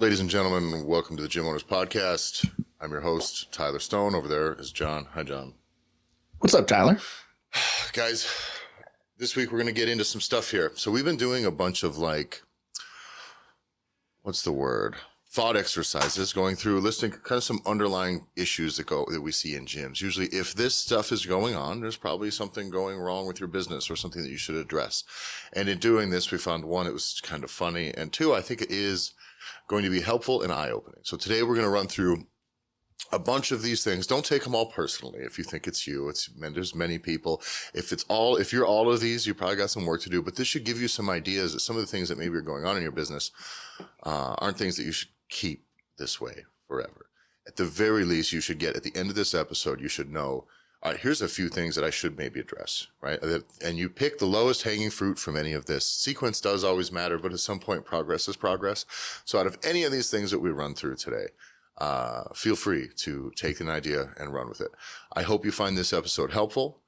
Ladies and gentlemen, welcome to the Gym Owners Podcast. I'm your host, Tyler Stone. Over there is John. Hi, John. What's up, Tyler? Guys, this week we're going to get into some stuff here. So we've been doing a bunch of thought exercises, going through listing kind of some underlying issues that we see in gyms. Usually if this stuff is going on, there's probably something going wrong with your business or something that you should address. And in doing this, we found one, it was kind of funny. And two, I think it is going to be helpful and eye-opening. So today we're going to run through a bunch of these things. Don't take them all personally. If you think it's you, there's many people. If you're all of these, you probably got some work to do, but this should give you some ideas that some of the things that maybe are going on in your business aren't things that you should keep this way forever. At the very least, you should get at the end of this episode, you should know, all right, here's a few things that I should maybe address, right? And you pick the lowest hanging fruit from any of this. Sequence does always matter, but at some point, progress is progress. So out of any of these things that we run through today, feel free to take an idea and run with it. I hope you find this episode helpful.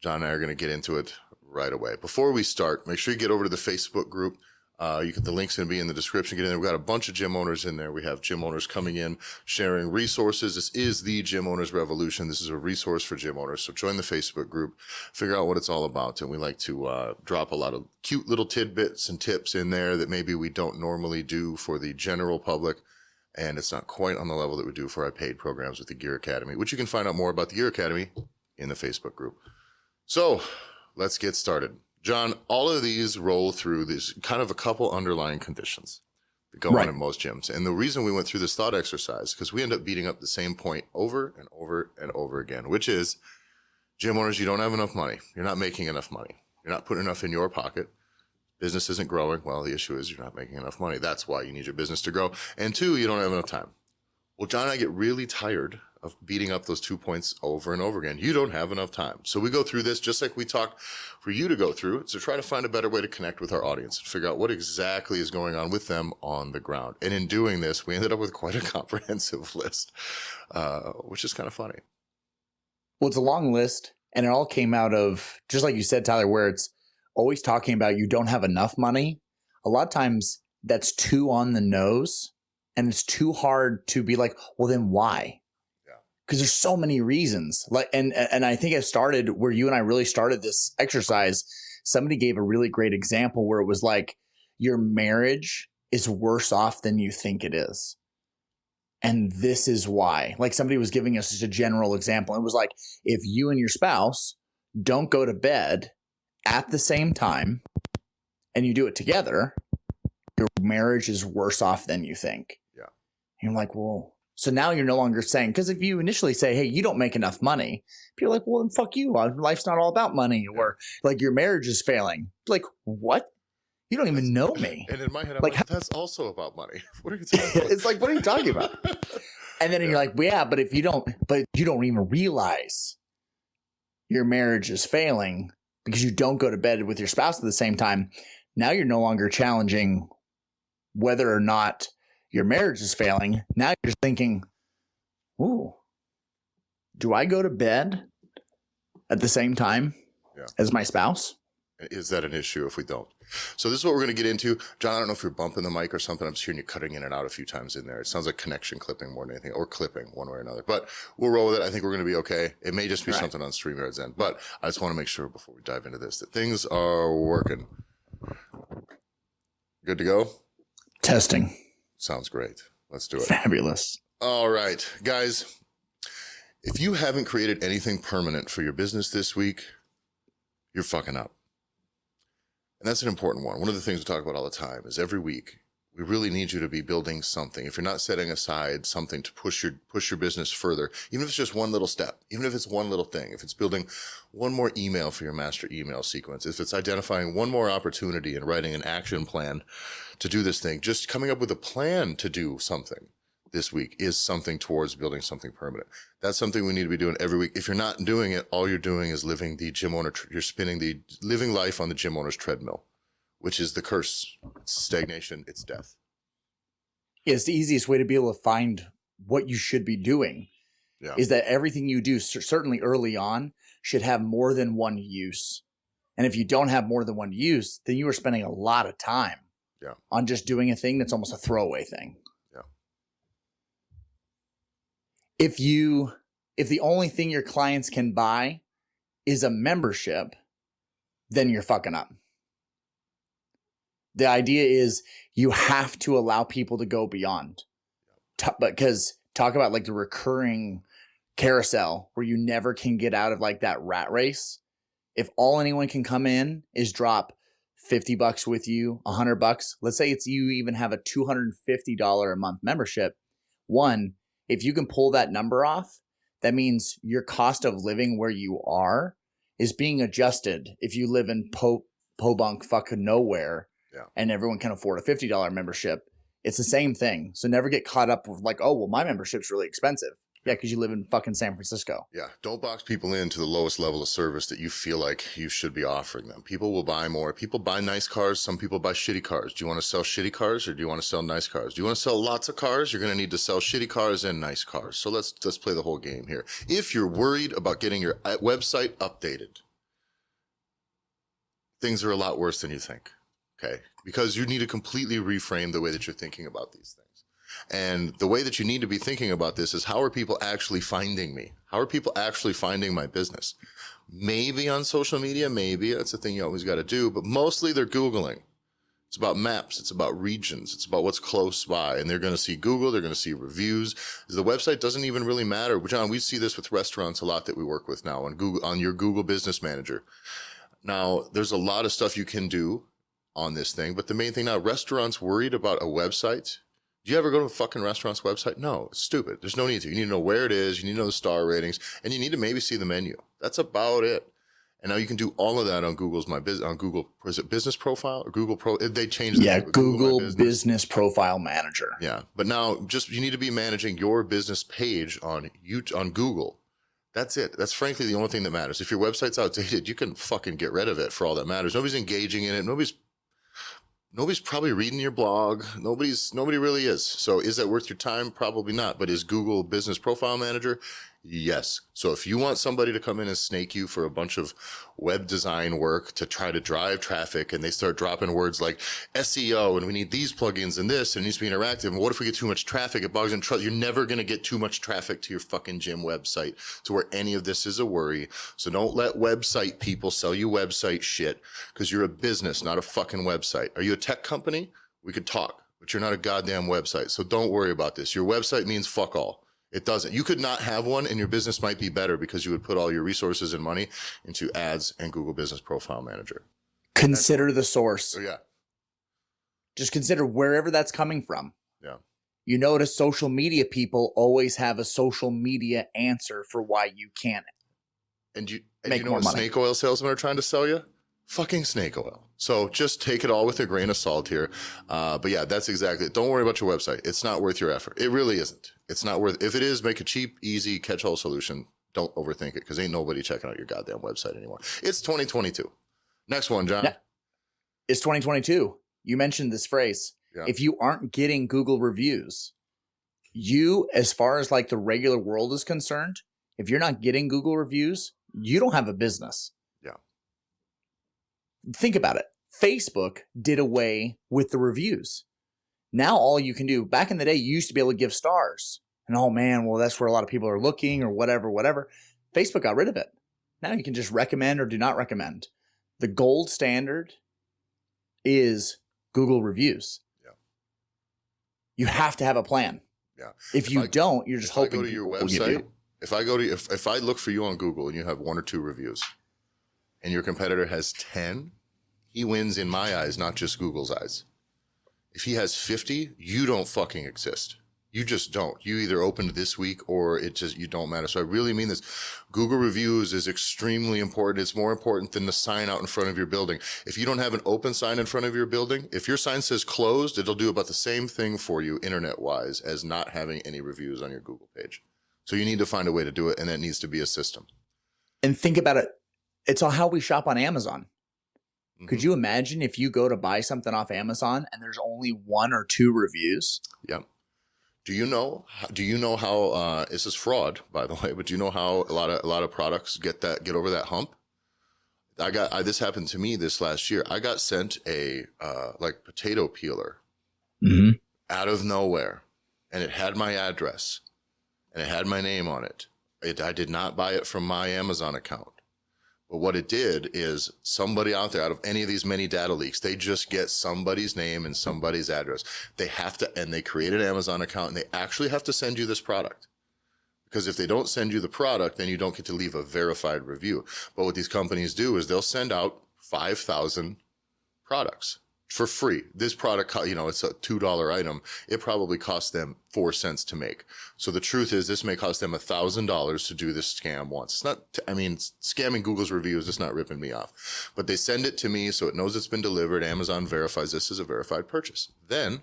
John and I are going to get into it right away. Before we start, make sure you get over to the Facebook group. The link's going to be in the description. Get in there. We've got a bunch of gym owners in there. We have gym owners coming in, sharing resources. This is the Gym Owners Revolution. This is a resource for gym owners. So join the Facebook group, figure out what it's all about. And we like to drop a lot of cute little tidbits and tips in there that maybe we don't normally do for the general public. And it's not quite on the level that we do for our paid programs with the Gear Academy, which you can find out more about the Gear Academy in the Facebook group. So let's get started. John, all of these roll through these kind of a couple underlying conditions that go on in most gyms. And the reason we went through this thought exercise, because we end up beating up the same point over and over and over again, which is gym owners, you don't have enough money. You're not making enough money. You're not putting enough in your pocket. Business isn't growing. Well, the issue is you're not making enough money. That's why you need your business to grow. And two, you don't have enough time. Well, John and I get really tired of beating up those 2 points over and over again. You don't have enough time. So we go through this just like we talk for you to go through, to try to find a better way to connect with our audience and figure out what exactly is going on with them on the ground. And in doing this, we ended up with quite a comprehensive list, which is kind of funny. Well, it's a long list, and it all came out of, just like you said, Tyler, where it's always talking about you don't have enough money. A lot of times that's too on the nose, and it's too hard to be like, well, then why? Because there's so many reasons. And I think it started where you and I really started this exercise. Somebody gave a really great example where it was like, your marriage is worse off than you think it is. And this is why. Like, somebody was giving us just a general example. It was like, if you and your spouse don't go to bed at the same time and you do it together, your marriage is worse off than you think. Yeah. And you're like, well, so now you're no longer saying, because if you initially say, hey, you don't make enough money, people are like, well, then fuck you. Life's not all about money. Or like, your marriage is failing. Like, what? You don't even know me. And in my head, I'm like, that's also about money. What are you talking about? It's like, what are you talking about? And then you're like, well, yeah, but you don't even realize your marriage is failing because you don't go to bed with your spouse at the same time. Now you're no longer challenging whether or not your marriage is failing. Now you're thinking, ooh, do I go to bed at the same time as my spouse? Is that an issue if we don't? So this is what we're going to get into. John, I don't know if you're bumping the mic or something. I'm just hearing you cutting in and out a few times in there. It sounds like connection clipping more than anything, or clipping one way or another. But we'll roll with it. I think we're going to be okay. It may just be something on StreamYard's end. But I just want to make sure before we dive into this that things are working. Good to go? Testing. Sounds great. Let's do it. Fabulous. All right, guys. If you haven't created anything permanent for your business this week, you're fucking up. And that's an important one. One of the things we talk about all the time is every week, we really need you to be building something. If you're not setting aside something to push your business further, even if it's just one little step, even if it's one little thing, if it's building one more email for your master email sequence, if it's identifying one more opportunity and writing an action plan to do this thing, just coming up with a plan to do something this week is something towards building something permanent. That's something we need to be doing every week. If you're not doing it, all you're doing is living the gym owner, you're spinning the living life on the gym owner's treadmill, which is the curse. It's stagnation. It's death. It's the easiest way to be able to find what you should be doing is that everything you do, certainly early on, should have more than one use. And if you don't have more than one use, then you are spending a lot of time on just doing a thing that's almost a throwaway thing. Yeah. if the only thing your clients can buy is a membership, then you're fucking up. The idea is you have to allow people to go beyond. Because talk about like the recurring carousel where you never can get out of like that rat race. If all anyone can come in is drop $50 with you, $100, let's say it's you even have a $250 a month membership. One, if you can pull that number off, that means your cost of living where you are is being adjusted. If you live in Pobunk fucking nowhere, and everyone can afford a $50 membership, it's the same thing. So never get caught up with like, oh, well, my membership's really expensive. Yeah, because you live in fucking San Francisco. Yeah, don't box people into the lowest level of service that you feel like you should be offering them. People will buy more. People buy nice cars. Some people buy shitty cars. Do you want to sell shitty cars or do you want to sell nice cars? Do you want to sell lots of cars? You're going to need to sell shitty cars and nice cars. So let's play the whole game here. If you're worried about getting your website updated, things are a lot worse than you think. Okay, because you need to completely reframe the way that you're thinking about these things. And the way that you need to be thinking about this is, how are people actually finding me? How are people actually finding my business? Maybe on social media, maybe that's a thing you always got to do, but mostly they're Googling. It's about maps. It's about regions. It's about what's close by. And they're going to see Google. They're going to see reviews. The website doesn't even really matter. John, we see this with restaurants a lot that we work with now on Google, on your Google Business Manager. Now, there's a lot of stuff you can do on this thing, but the main thing now, restaurants worried about a website. Do you ever go to a fucking restaurant's website? No, it's stupid. There's no need to. You need to know where it is. You need to know the star ratings, and you need to maybe see the menu. That's about it. And now you can do all of that on Google's My Business, on Google, is it Business Profile or Google Pro? They changed it. Yeah, Google Business Profile Manager. Yeah, but now you need to be managing your business page on Google. That's it. That's frankly the only thing that matters. If your website's outdated, you can fucking get rid of it for all that matters. Nobody's engaging in it. Nobody's probably reading your blog. Nobody really is. So is that worth your time? Probably not. But is Google Business Profile Manager? Yes. So if you want somebody to come in and snake you for a bunch of web design work to try to drive traffic, and they start dropping words like SEO and we need these plugins and this and it needs to be interactive, and what if we get too much traffic? It bugs and trust. You're never going to get too much traffic to your fucking gym website to where any of this is a worry. So don't let website people sell you website shit, because you're a business, not a fucking website. Are you a tech company? We could talk, but you're not a goddamn website. So don't worry about this. Your website means fuck all. It doesn't. You could not have one and your business might be better because you would put all your resources and money into ads and Google Business Profile Manager. Consider the source. So yeah. Just consider wherever that's coming from. Yeah. You notice social media people always have a social media answer for why you can't. And you know what snake oil salesmen are trying to sell you? Fucking snake oil. So just take it all with a grain of salt here. But yeah, that's exactly it. Don't worry about your website. It's not worth your effort. It really isn't. It's not worth. If it is, make a cheap, easy catch-all solution. Don't overthink it, because ain't nobody checking out your goddamn website anymore. It's 2022. Next one, John. Yeah. It's 2022. You mentioned this phrase. Yeah. If you aren't getting Google reviews, you, as far as like the regular world is concerned, if you're not getting Google reviews, you don't have a business. Yeah. Think about it. Facebook did away with the reviews. Now all you can do, back in the day, you used to be able to give stars. And oh man, well, that's where a lot of people are looking or whatever. Facebook got rid of it. Now you can just recommend or do not recommend. The gold standard is Google reviews. Yeah. You have to have a plan. Yeah. If you don't, you're just hoping. If I go to your website, if I look for you on Google and you have 1 or 2 reviews and your competitor has 10, he wins in my eyes, not just Google's eyes. If he has 50, you don't fucking exist. You just don't. You either opened this week or you don't matter. So I really mean this. Google reviews is extremely important. It's more important than the sign out in front of your building. If you don't have an open sign in front of your building, if your sign says closed, it'll do about the same thing for you internet-wise as not having any reviews on your Google page. So you need to find a way to do it, and that needs to be a system. And think about it. It's all how we shop on Amazon. Mm-hmm. Could you imagine if you go to buy something off Amazon and there's only 1 or 2 reviews? Yep. Do you know how this is fraud, by the way, but do you know how a lot of products get over that hump? This happened to me this last year. I got sent a like potato peeler out of nowhere, and it had my address. and it had my name on it. I did not buy it from my Amazon account. But what it did is somebody out there, out of any of these many data leaks, they just get somebody's name and somebody's address. They have to, and they create an Amazon account, and they actually have to send you this product. Because if they don't send you the product, then you don't get to leave a verified review. But what these companies do is they'll send out 5,000 products for free. This product, it's a $2 item. It probably costs them 4 cents to make. So the truth is this may cost them $1,000 to do this scam once. It's not, scamming Google's reviews is not ripping me off, but they send it to me so it knows it's been delivered. Amazon verifies this as a verified purchase. Then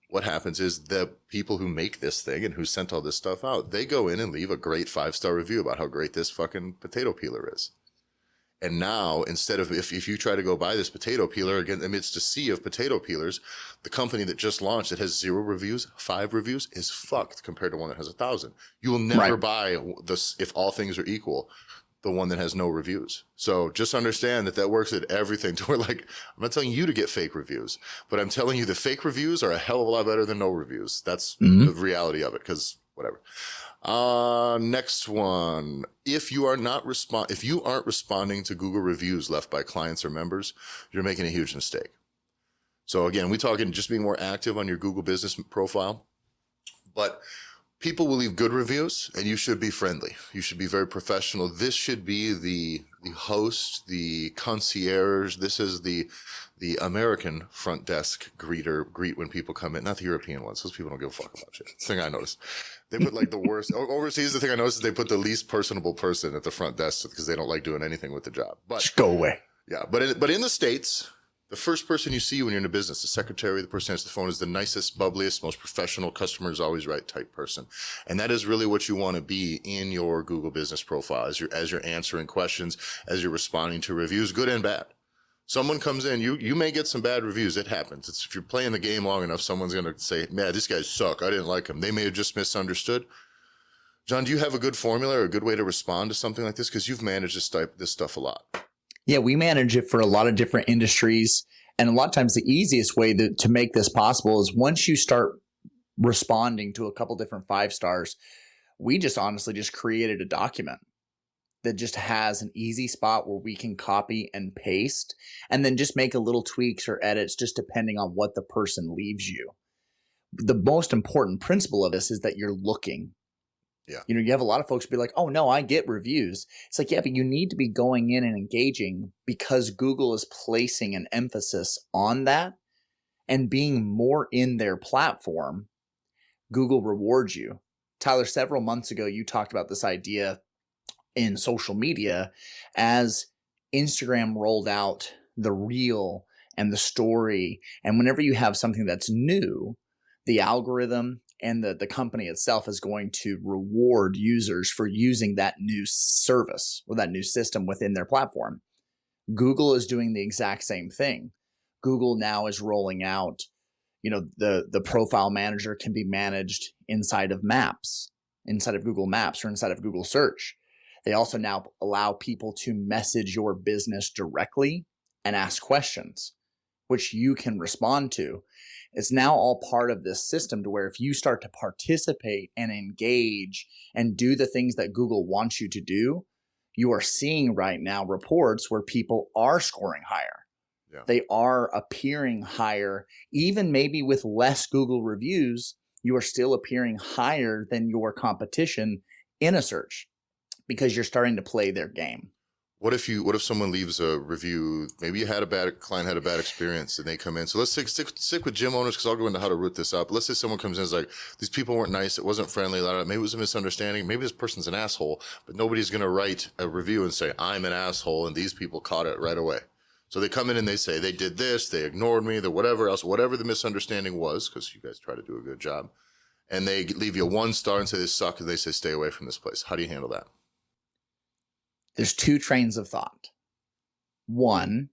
what happens is the people who make this thing and who sent all this stuff out, they go in and leave a great 5-star review about how great this fucking potato peeler is. And now, instead of, if you try to go buy this potato peeler again amidst a sea of potato peelers, the company that just launched that has 0 reviews, 5 reviews, is fucked compared to one that has 1,000. You will never buy this, if all things are equal, the one that has no reviews. So just understand that works at everything. To where, like, I'm not telling you to get fake reviews, but I'm telling you the fake reviews are a hell of a lot better than no reviews. That's the reality of it, because whatever. Next one. If you aren't responding to Google reviews left by clients or members, you're making a huge mistake. So again, we're talking just being more active on your Google business profile, but people will leave good reviews and you should be friendly. You should be very professional. This should be the host, the concierge. This is the American front desk greet when people come in, not the European ones. Those people don't give a fuck about shit. It's the thing I noticed. They put like the worst overseas. The thing I noticed is they put the least personable person at the front desk because they don't like doing anything with the job. But just go away. Yeah. But in the States, the first person you see when you're in a business, the secretary, the person who answers the phone, is the nicest, bubbliest, most professional, customer is always right type person. And that is really what you want to be in your Google business profile as you're answering questions, as you're responding to reviews, good and bad. Someone comes in, you may get some bad reviews. It happens. If you're playing the game long enough, someone's going to say, man, these guys suck. I didn't like them. They may have just misunderstood. John, do you have a good formula or a good way to respond to something like this? Because you've managed this stuff a lot. Yeah, we manage it for a lot of different industries. And a lot of times the easiest way to make this possible is once you start responding to a couple different 5 stars, we just honestly just created a document that just has an easy spot where we can copy and paste and then just make a little tweaks or edits just depending on what the person leaves you. The most important principle of this is that you're looking. Yeah. You have a lot of folks be like, oh no, I get reviews. It's like, yeah, but you need to be going in and engaging because Google is placing an emphasis on that and being more in their platform. Google rewards you. Tyler, several months ago, you talked about this idea in social media as Instagram rolled out the reel and the story. And whenever you have something that's new, the algorithm and the company itself is going to reward users for using that new service or that new system within their platform. Google is doing the exact same thing. Google now is rolling out, the profile manager can be managed inside of Maps, inside of Google Maps, or inside of Google Search. They also now allow people to message your business directly and ask questions, which you can respond to. It's now all part of this system to where if you start to participate and engage and do the things that Google wants you to do, you are seeing right now reports where people are scoring higher. Yeah. They are appearing higher, even maybe with less Google reviews, you are still appearing higher than your competition in a search because you're starting to play their game. What if someone leaves a review? Maybe you had a client had a bad experience and they come in. So let's stick with gym owners because I'll go into how to root this up. Let's say someone comes in and is like, these people weren't nice. It wasn't friendly. Maybe it was a misunderstanding. Maybe this person's an asshole, but nobody's going to write a review and say, I'm an asshole. And these people caught it right away. So they come in and they say, they did this, they ignored me, whatever the misunderstanding was, because you guys try to do a good job. And they leave you 1 star and say they suck. And they say, stay away from this place. How do you handle that? There's 2 trains of thought. 1,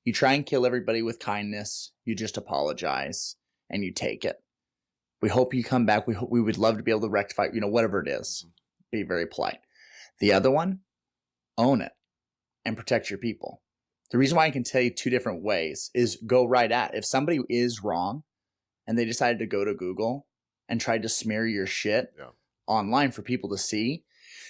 you try and kill everybody with kindness. You just apologize and you take it. We hope you come back. We would love to be able to rectify, whatever it is. Be very polite. The other one, own it and protect your people. The reason why I can tell you 2 different ways is go right at. If somebody is wrong and they decided to go to Google and tried to smear your shit online for people to see.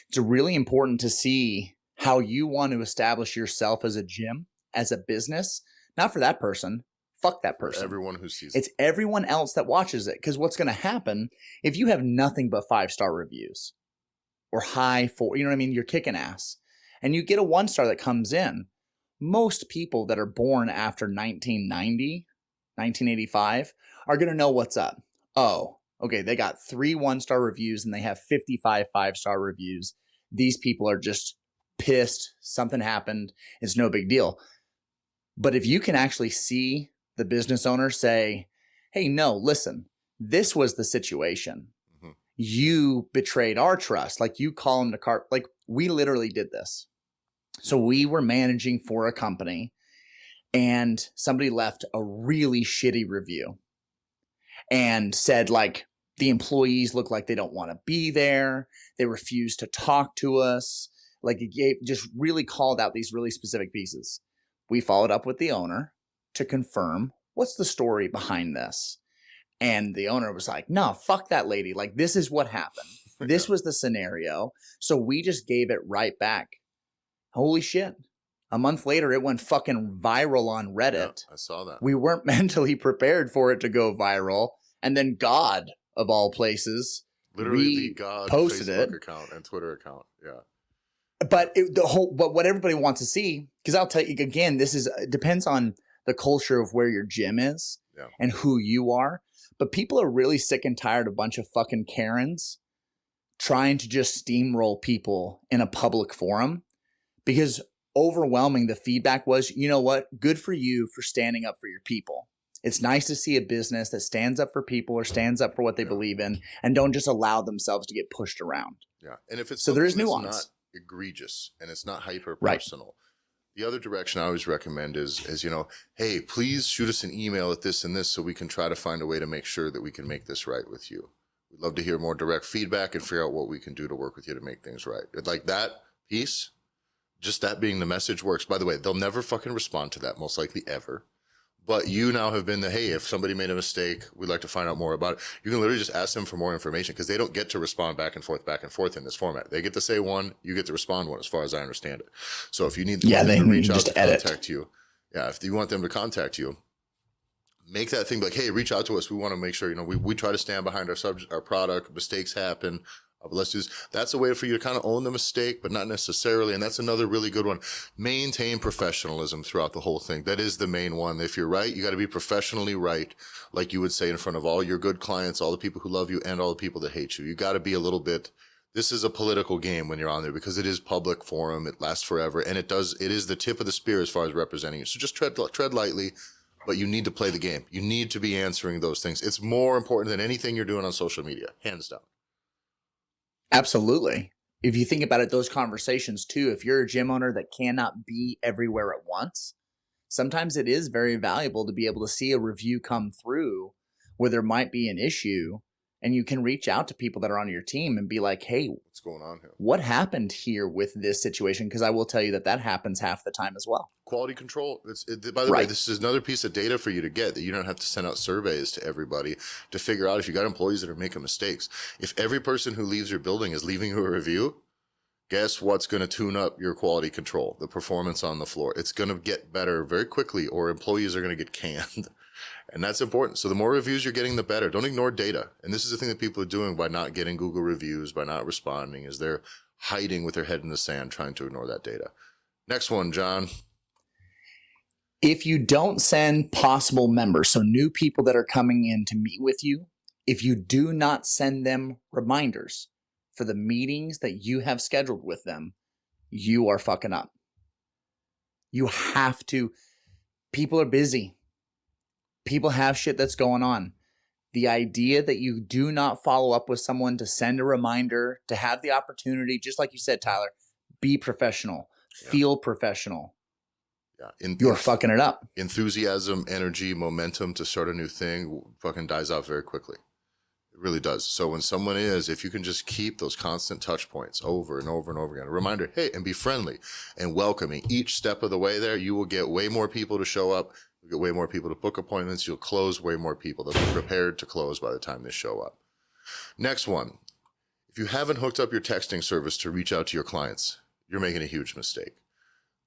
It's really important to see how you want to establish yourself as a gym, as a business, not for that person. Fuck that person. Everyone who sees it's everyone else that watches it. Because what's going to happen if you have nothing but 5-star reviews or high 4, you know what I mean? You're kicking ass. And you get a 1-star that comes in. Most people that are born after 1990, 1985 are going to know what's up. Oh, okay, they got 3 1-star reviews and they have 55 5-star reviews. These people are just pissed. Something happened. It's no big deal. But if you can actually see the business owner say, hey, no, listen, this was the situation. Mm-hmm. You betrayed our trust. Like you call them to car. Like we literally did this. So we were managing for a company and somebody left a really shitty review and said like the employees look like they don't want to be there. They refuse to talk to us. Like it just really called out these really specific pieces. We followed up with the owner to confirm what's the story behind this. And the owner was like, no, fuck that lady. Like this is what happened. This was the scenario. So we just gave it right back. Holy shit. A month later, it went fucking viral on Reddit. Yeah, I saw that. We weren't mentally prepared for it to go viral. And then God, of all places, literally the God posted Facebook it. account and Twitter account. Yeah. But but what everybody wants to see, because I'll tell you again, it depends on the culture of where your gym is and who you are. But people are really sick and tired of a bunch of fucking Karens trying to just steamroll people in a public forum, because overwhelming the feedback was, you know what? Good for you for standing up for your people. It's nice to see a business that stands up for people or stands up for what they believe in and don't just allow themselves to get pushed around. Yeah. And if it's so there is that's nuance. Not egregious and it's not hyper personal. Right. The other direction I always recommend is, you know, hey, please shoot us an email at this and this so we can try to find a way to make sure that we can make this right with you. We'd love to hear more direct feedback and figure out what we can do to work with you to make things right. Like that piece, just that being the message works. By the way, they'll never fucking respond to that, most likely ever. But you now have been the, hey, if somebody made a mistake, we'd like to find out more about it. You can literally just ask them for more information because they don't get to respond back and forth in this format. They get to say one, you get to respond one, as far as I understand it. So if you need them to reach out to contact you, if you want them to contact you, make that thing like, hey, reach out to us. We want to make sure, you know, we try to stand behind our product. Mistakes happen. But let's do this. That's a way for you to kind of own the mistake, but not necessarily. And that's another really good one. Maintain professionalism throughout the whole thing. That is the main one. If you're right, you got to be professionally right, like you would say in front of all your good clients, all the people who love you, and all the people that hate you. You got to be a little bit. This is a political game when you're on there because it is public forum. It lasts forever, and it is the tip of the spear as far as representing you. So just tread lightly, but you need to play the game. You need to be answering those things. It's more important than anything you're doing on social media, hands down. Absolutely. If you think about it, those conversations too, if you're a gym owner that cannot be everywhere at once, sometimes it is very valuable to be able to see a review come through where there might be an issue and you can reach out to people that are on your team and be like, hey, what's going on here? What happened here with this situation? Because I will tell you that happens half the time as well. Quality control. By the way, this is another piece of data for you to get that you don't have to send out surveys to everybody to figure out if you got employees that are making mistakes. If every person who leaves your building is leaving you a review, guess what's going to tune up your quality control, the performance on the floor? It's going to get better very quickly, or employees are going to get canned. And that's important. So the more reviews you're getting, the better. Don't ignore data. And this is the thing that people are doing by not getting Google reviews, by not responding, is they're hiding with their head in the sand, trying to ignore that data. Next one, John. If you don't send possible members, so new people that are coming in to meet with you, if you do not send them reminders for the meetings that you have scheduled with them, you are fucking up. You have to. People are busy. People have shit that's going on. The idea that you do not follow up with someone to send a reminder, to have the opportunity, just like you said, Tyler, be professional, feel professional. Yeah. You're fucking it up. Enthusiasm, energy, momentum to start a new thing fucking dies out very quickly. It really does. So when someone if you can just keep those constant touch points over and over and over again, a reminder, hey, and be friendly and welcoming each step of the way there, you will get way more people to show up. You'll get way more people to book appointments. You'll close way more people. They'll be prepared to close by the time they show up. Next one. If you haven't hooked up your texting service to reach out to your clients, you're making a huge mistake.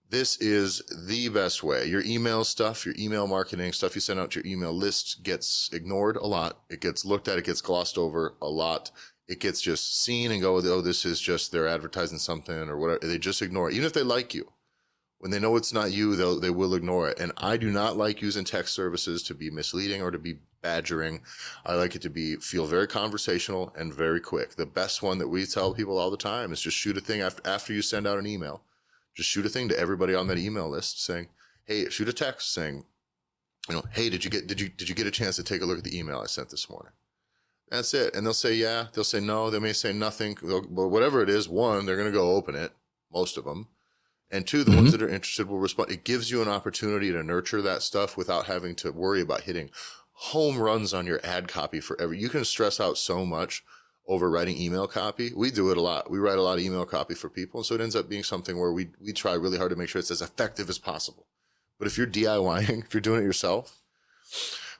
This is the best way. Your email stuff, your email marketing stuff you send out to your email list gets ignored a lot. It gets looked at, it gets glossed over a lot. It gets just seen and go, oh, this is just they're advertising something or whatever. They just ignore it. Even if they like you, when they know it's not you, they will ignore it. And I do not like using text services to be misleading or to be badgering. I like it to feel very conversational and very quick. The best one that we tell people all the time is just shoot a thing after you send out an email. Just shoot a thing to everybody on that email list saying, hey, shoot a text saying, hey, did you get a chance to take a look at the email I sent this morning? That's it. And they'll say, yeah. They'll say no. They may say nothing. But whatever it is, one, they're going to go open it, most of them. And two, the ones that are interested will respond. It gives you an opportunity to nurture that stuff without having to worry about hitting home runs on your ad copy forever. You can stress out so much over writing email copy. We do it a lot. We write a lot of email copy for people. So it ends up being something where we try really hard to make sure it's as effective as possible. But if you're DIYing, if you're doing it yourself,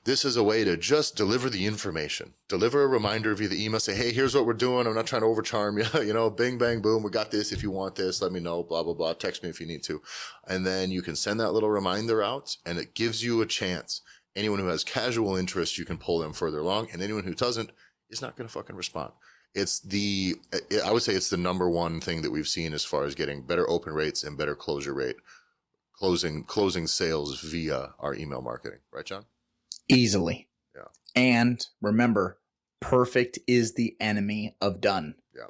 this is a way to just deliver the information, deliver a reminder via the email, say, hey, here's what we're doing. I'm not trying to overcharm you, bing, bang, boom. We got this. If you want this, let me know, blah, blah, blah. Text me if you need to. And then you can send that little reminder out and it gives you a chance. Anyone who has casual interest, you can pull them further along. And anyone who doesn't is not going to fucking respond. I would say it's the number one thing that we've seen as far as getting better open rates and better closure rate, closing sales via our email marketing. Right, John? Easily. Yeah. And remember, perfect is the enemy of done. Yeah.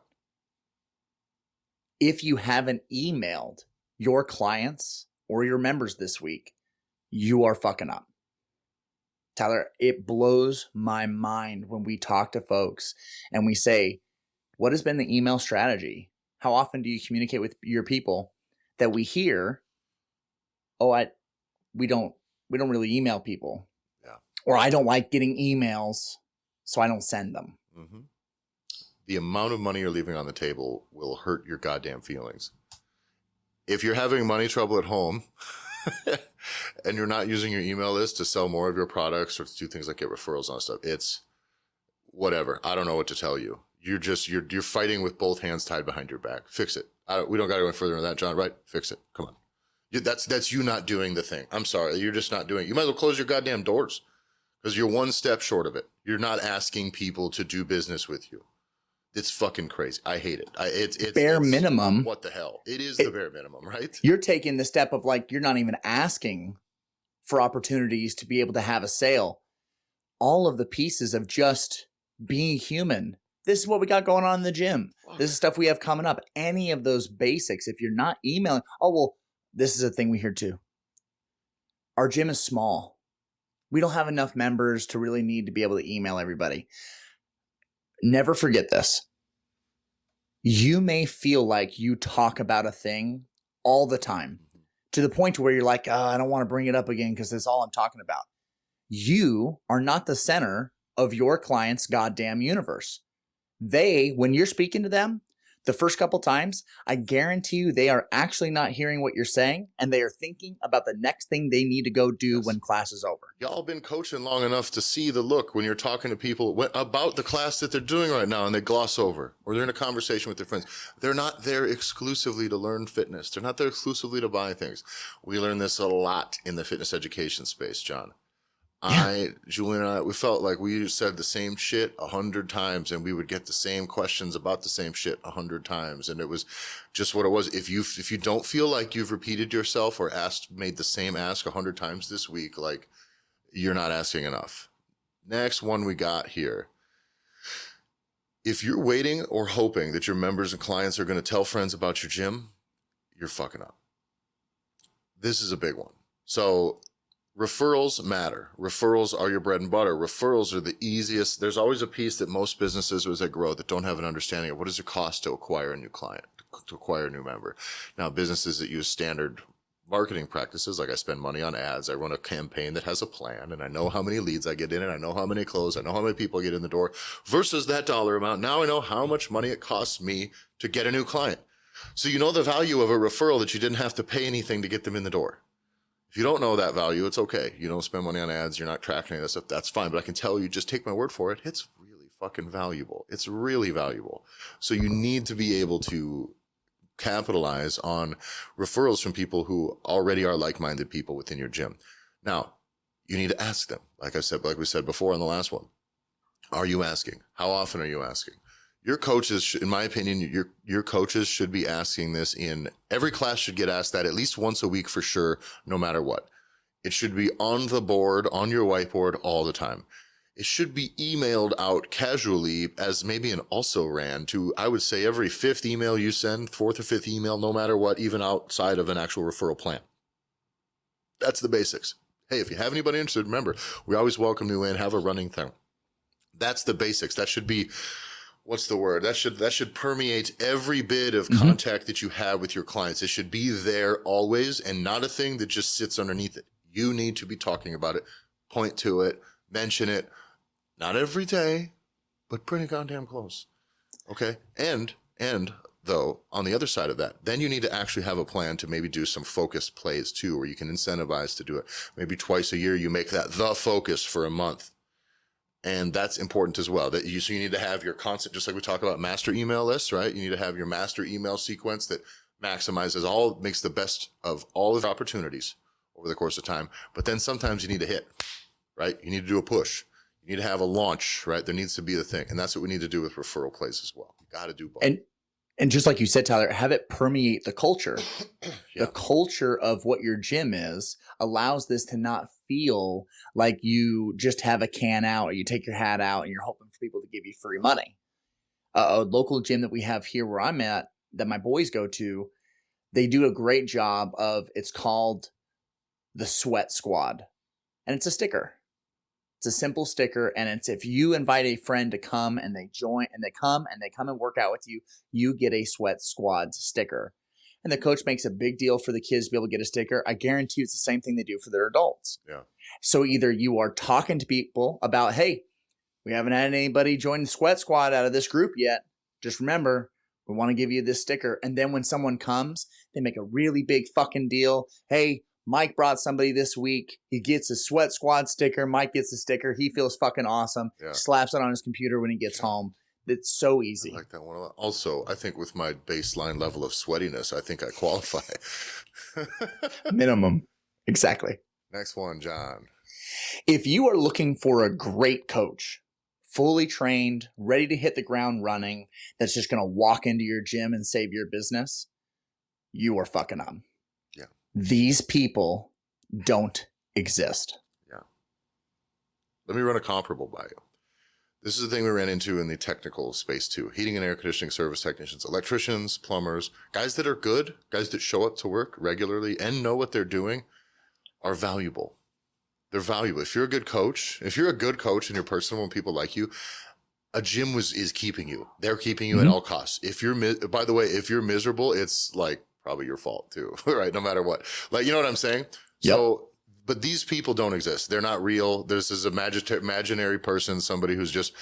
If you haven't emailed your clients or your members this week, you are fucking up. Tyler, it blows my mind when we talk to folks and we say, what has been the email strategy? How often do you communicate with your people? That we hear, we don't really email people. Yeah. Or I don't like getting emails, so I don't send them. Mm-hmm. The amount of money you're leaving on the table will hurt your goddamn feelings. If you're having money trouble at home and you're not using your email list to sell more of your products or to do things like get referrals on stuff, it's whatever. I don't know what to tell you. You're fighting with both hands tied behind your back. Fix it. We don't got to go any further than that, John, right? Fix it. Come on. That's you not doing the thing. I'm sorry. You're just not doing it. You might as well close your goddamn doors because you're one step short of it. You're not asking people to do business with you. It's fucking crazy. I hate it. It's bare minimum. What the hell? It is the bare minimum, right? You're taking the step of you're not even asking for opportunities to be able to have a sale. All of the pieces of just being human. This is what we got going on in the gym. This is stuff we have coming up. Any of those basics, if you're not emailing, this is a thing we hear too. Our gym is small. We don't have enough members to really need to be able to email everybody. Never forget this. You may feel like you talk about a thing all the time to the point where you're like, I don't want to bring it up again because that's all I'm talking about. You are not the center of your client's goddamn universe. When you're speaking to them, the first couple times, I guarantee you they are actually not hearing what you're saying and they are thinking about the next thing they need to go do when class is over. Y'all been coaching long enough to see the look when you're talking to people about the class that they're doing right now and they gloss over or they're in a conversation with their friends. They're not there exclusively to learn fitness. They're not there exclusively to buy things. We learn this a lot in the fitness education space, John. Julian and I, we felt like we said the same shit 100 times and we would get the same questions about the same shit 100 times. And it was just what it was. If you don't feel like you've repeated yourself or made the same ask 100 times this week, you're not asking enough. Next one we got here. If you're waiting or hoping that your members and clients are going to tell friends about your gym, you're fucking up. This is a big one. So referrals matter. Referrals are your bread and butter. Referrals are the easiest. There's always a piece that most businesses as they grow that don't have an understanding of what does it cost to acquire a new client, to acquire a new member. Now, businesses that use standard marketing practices, like I spend money on ads, I run a campaign that has a plan, and I know how many leads I get in, and I know how many close, I know how many people get in the door versus that dollar amount. Now I know how much money it costs me to get a new client. So you know the value of a referral that you didn't have to pay anything to get them in the door. If you don't know that value, it's okay. You don't spend money on ads. You're not tracking any of that stuff. That's fine. But I can tell you, just take my word for it. It's really fucking valuable. It's really valuable. So you need to be able to capitalize on referrals from people who already are like-minded people within your gym. Now, you need to ask them. Like we said before in the last one. Are you asking? How often are you asking? Your coaches, in my opinion, your coaches should be asking this in every class. Should get asked that at least once a week for sure, no matter what. It should be on the board, on your whiteboard all the time. It should be emailed out casually as maybe an also ran to, I would say, every fifth email you send, fourth or fifth email, no matter what, even outside of an actual referral plan. That's the basics. Hey, if you have anybody interested, remember, we always welcome you in, have a running thing. That's the basics. That should be, what's the word? That should permeate every bit of contact that you have with your clients. It should be there always and not a thing that just sits underneath it. You need to be talking about it, point to it, mention it. Not every day, but pretty goddamn close. Okay. And though, on the other side of that, then you need to actually have a plan to maybe do some focused plays too, where you can incentivize to do it. Maybe twice a year, you make that the focus for a month. And that's important as well. So you need to have your constant, just like we talk about master email lists, right? You need to have your master email sequence that maximizes makes the best of all of the opportunities over the course of time. But then sometimes you need to hit, right? You need to do a push. You need to have a launch, right? There needs to be the thing. And that's what we need to do with referral plays as well. You got to do both. And just like you said, Tyler, have it permeate the culture. Yeah. The culture of what your gym is allows this to not feel like you just have a can out or you take your hat out and you're hoping for people to give you free money. A local gym that we have here where I'm at, that my boys go to, they do a great job of, it's called the Sweat Squad. And it's a sticker. It's a simple sticker, and it's if you invite a friend to come and they join and they come and work out with you, you get a Sweat Squad sticker. And the coach makes a big deal for the kids to be able to get a sticker. I guarantee you it's the same thing they do for their adults. Yeah. So either you are talking to people about, hey, we haven't had anybody join the Sweat Squad out of this group yet. Just remember, we want to give you this sticker. And then when someone comes, they make a really big fucking deal. Hey, Mike brought somebody this week. He gets a Sweat Squad sticker. Mike gets the sticker. He feels fucking awesome. Yeah. Slaps it on his computer when he gets home. It's so easy. I like that one a lot. Also, I think with my baseline level of sweatiness, I think I qualify. Minimum. Exactly. Next one, John. If you are looking for a great coach, fully trained, ready to hit the ground running, that's just going to walk into your gym and save your business, you are fucking up. Yeah. These people don't exist. Yeah. Let me run a comparable by you. This is the thing we ran into in the technical space too. Heating and air conditioning service technicians, electricians, plumbers, guys that are good, guys that show up to work regularly and know what they're doing are valuable. They're valuable. If you're a good coach and you're personal and people like you, a gym is keeping you. They're keeping you at all costs. If you're, by the way, if you're miserable, it's like probably your fault too, right? No matter what. Like, you know what I'm saying? Yep. So, but these people don't exist. They're not real. This is a imaginary person, somebody who's just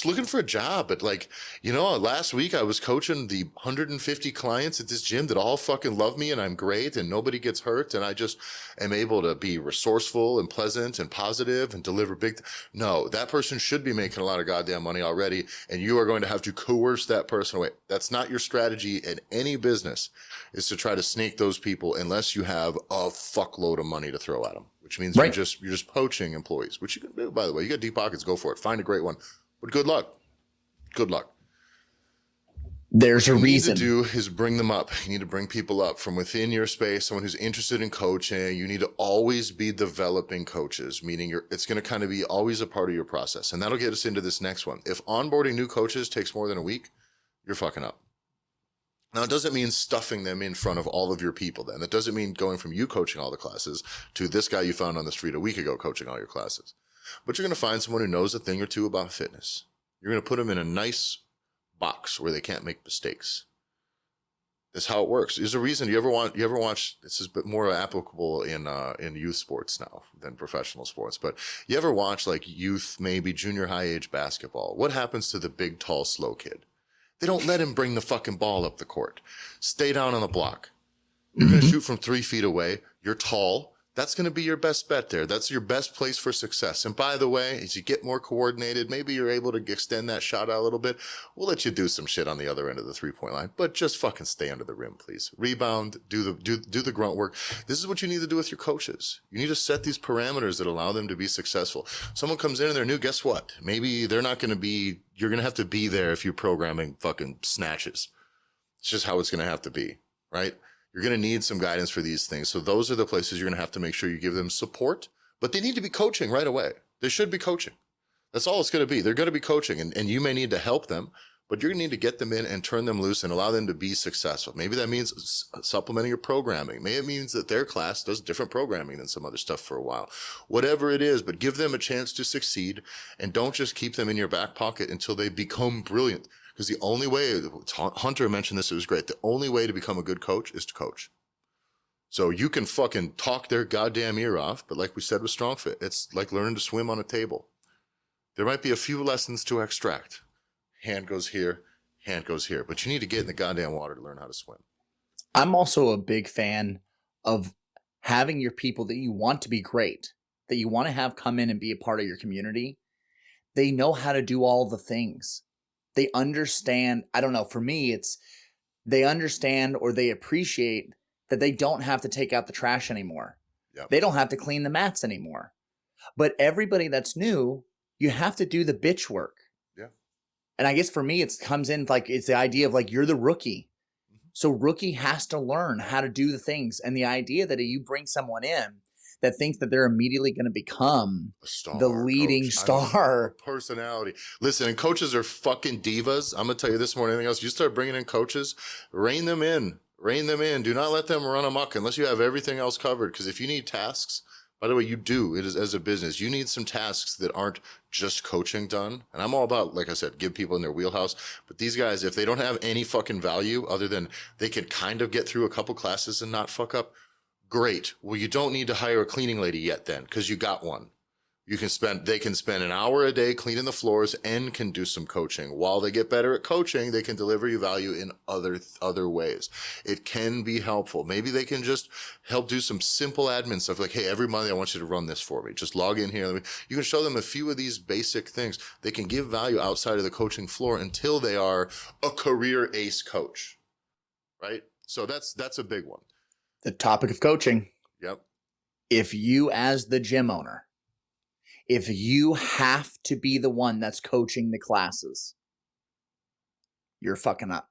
looking for a job. But like, last week I was coaching the 150 clients at this gym that all fucking love me and I'm great and nobody gets hurt. And I just am able to be resourceful and pleasant and positive and deliver big. No, that person should be making a lot of goddamn money already. And you are going to have to coerce that person away. That's not your strategy in any business, is to try to sneak those people unless you have a fuckload of money to throw at them, which means Right. you're just poaching employees, which you can do, by the way. You got deep pockets, go for it. Find a great one. But good luck. Good luck. There's a What you reason. need to do is bring them up. You need to bring people up from within your space, someone who's interested in coaching. You need to always be developing coaches, meaning it's going to kind of be always a part of your process. And that'll get us into this next one. If onboarding new coaches takes more than a week, you're fucking up. Now, it doesn't mean stuffing them in front of all of your people then. That doesn't mean going from you coaching all the classes to this guy you found on the street a week ago coaching all your classes. But you're going to find someone who knows a thing or two about fitness. You're going to put them in a nice box where they can't make mistakes. That's how it works. There's a reason. You ever watch, this is a bit more applicable in youth sports now than professional sports, but you ever watch like youth, maybe junior high age basketball? What happens to the big, tall, slow kid? They don't let him bring the fucking ball up the court. Stay down on the block. You're going to shoot from 3 feet away. You're tall. That's going to be your best bet there. That's your best place for success. And by the way, as you get more coordinated, maybe you're able to extend that shot out a little bit. We'll let you do some shit on the other end of the 3-point line, but just fucking stay under the rim, please. Rebound, do the grunt work. This is what you need to do with your coaches. You need to set these parameters that allow them to be successful. Someone comes in and they're new, guess what? Maybe they're not going to be, you're going to have to be there if you're programming fucking snatches. It's just how it's going to have to be, right? You're going to need some guidance for these things. So those are the places you're going to have to make sure you give them support, but they need to be coaching right away. They should be coaching. That's all it's going to be. They're going to be coaching, and you may need to help them, but you're going to need to get them in and turn them loose and allow them to be successful. Maybe that means supplementing your programming. Maybe it means that their class does different programming than some other stuff for a while. Whatever it is, but give them a chance to succeed, and don't just keep them in your back pocket until they become brilliant. Because the only way, Hunter mentioned this, it was great. The only way to become a good coach is to coach. So you can fucking talk their goddamn ear off, but like we said with StrongFit, it's like learning to swim on a table. There might be a few lessons to extract. Hand goes here, but you need to get in the goddamn water to learn how to swim. I'm also a big fan of having your people that you want to be great, that you want to have come in and be a part of your community. They know how to do all the things. They understand, I don't know, for me, it's they understand or they appreciate that they don't have to take out the trash anymore. Yep. They don't have to clean the mats anymore. But everybody that's new, you have to do the bitch work. Yeah. And I guess for me, it comes in like, it's the idea of like, you're the rookie. So rookie has to learn how to do the things. And the idea that you bring someone in that thinks that they're immediately going to become the leading star. Personality. Listen, and coaches are fucking divas. I'm going to tell you this more than anything else. You start bringing in coaches, rein them in. Do not let them run amok unless you have everything else covered. Because if you need tasks, by the way, you do. It is as a business. You need some tasks that aren't just coaching done. And I'm all about, like I said, give people in their wheelhouse. But these guys, if they don't have any fucking value other than they can kind of get through a couple classes and not fuck up, great. Well, you don't need to hire a cleaning lady yet then, because you got one. They can spend an hour a day cleaning the floors and can do some coaching. While they get better at coaching, they can deliver you value in other ways. It can be helpful. Maybe they can just help do some simple admin stuff like, hey, every Monday I want you to run this for me. Just log in here. You can show them a few of these basic things. They can give value outside of the coaching floor until they are a career ace coach, right? So that's a big one. The topic of coaching. Yep. If you as the gym owner, if you have to be the one that's coaching the classes, you're fucking up.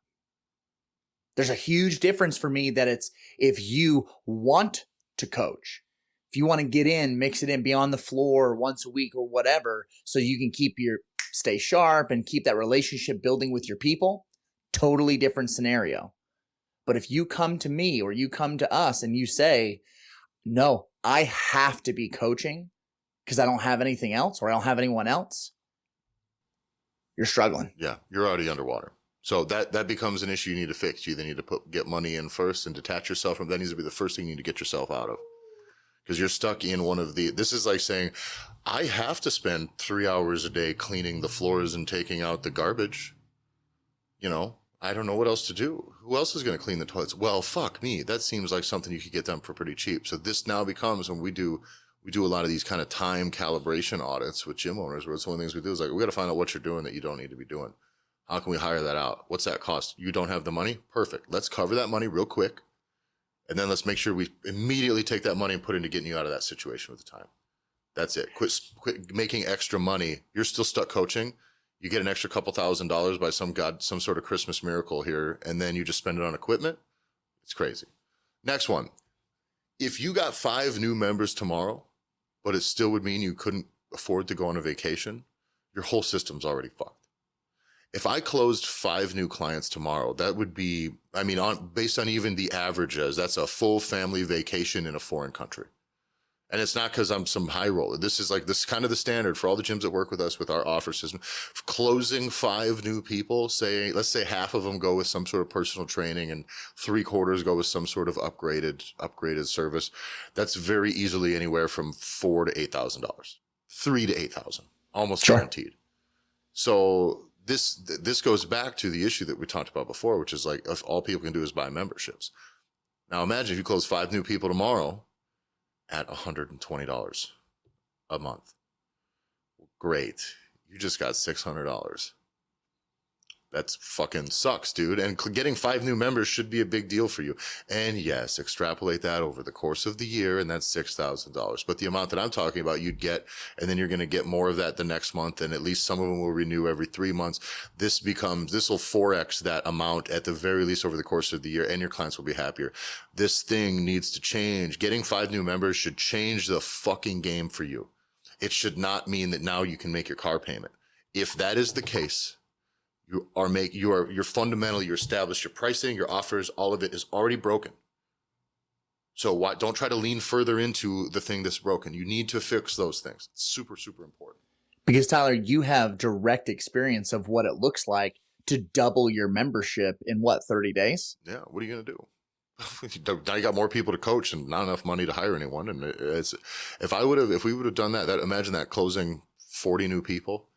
There's a huge difference for me that it's if you want to coach, if you want to get in, mix it in, be on the floor once a week or whatever, so you can stay sharp and keep that relationship building with your people, totally different scenario. But if you come to me or you come to us and you say, no, I have to be coaching because I don't have anything else or I don't have anyone else, you're struggling. Yeah, you're already underwater. So that becomes an issue you need to fix. You either need to get money in first and detach yourself from that. Needs to be the first thing you need to get yourself out of. Because you're stuck in this is like saying, I have to spend 3 hours a day cleaning the floors and taking out the garbage. I don't know what else to do. Who else is going to clean the toilets? Well, fuck me. That seems like something you could get done for pretty cheap. So this now becomes when we do a lot of these kind of time calibration audits with gym owners, where it's one of the things we do is like, we got to find out what you're doing that you don't need to be doing. How can we hire that out? What's that cost? You don't have the money? Perfect. Let's cover that money real quick. And then let's make sure we immediately take that money and put it into getting you out of that situation with the time. That's it. Quit making extra money. You're still stuck coaching. You get an extra couple $1,000s by some sort of Christmas miracle here, and then you just spend it on equipment. It's crazy. Next one. If you got 5 new members tomorrow, but it still would mean you couldn't afford to go on a vacation, your whole system's already fucked. If I closed 5 new clients tomorrow, that would be, based on even the averages, that's a full family vacation in a foreign country. And it's not because I'm some high roller. This is kind of the standard for all the gyms that work with us with our offer system. Closing 5 new people, let's say half of them go with some sort of personal training and 3/4 go with some sort of upgraded service. That's very easily anywhere from $4,000 to $8,000, $3,000 to $8,000, almost guaranteed. So this goes back to the issue that we talked about before, which is like if all people can do is buy memberships. Now imagine if you close 5 new people tomorrow. at $120 a month. Great. You just got $600. That's fucking sucks, dude. And getting 5 new members should be a big deal for you. And yes, extrapolate that over the course of the year, and that's $6,000. But the amount that I'm talking about, you'd get, and then you're going to get more of that the next month, and at least some of them will renew every 3 months. This will 4x that amount at the very least over the course of the year, and your clients will be happier. This thing needs to change. Getting 5 new members should change the fucking game for you. It should not mean that now you can make your car payment. If that is the case, you're fundamentally, you're established, your pricing, your offers, all of it is already broken. So don't try to lean further into the thing that's broken. You need to fix those things. It's super, super important. Because Tyler, you have direct experience of what it looks like to double your membership in what, 30 days? Yeah. What are you going to do? Now you got more people to coach and not enough money to hire anyone. And if we would have done that, imagine that, closing 40 new people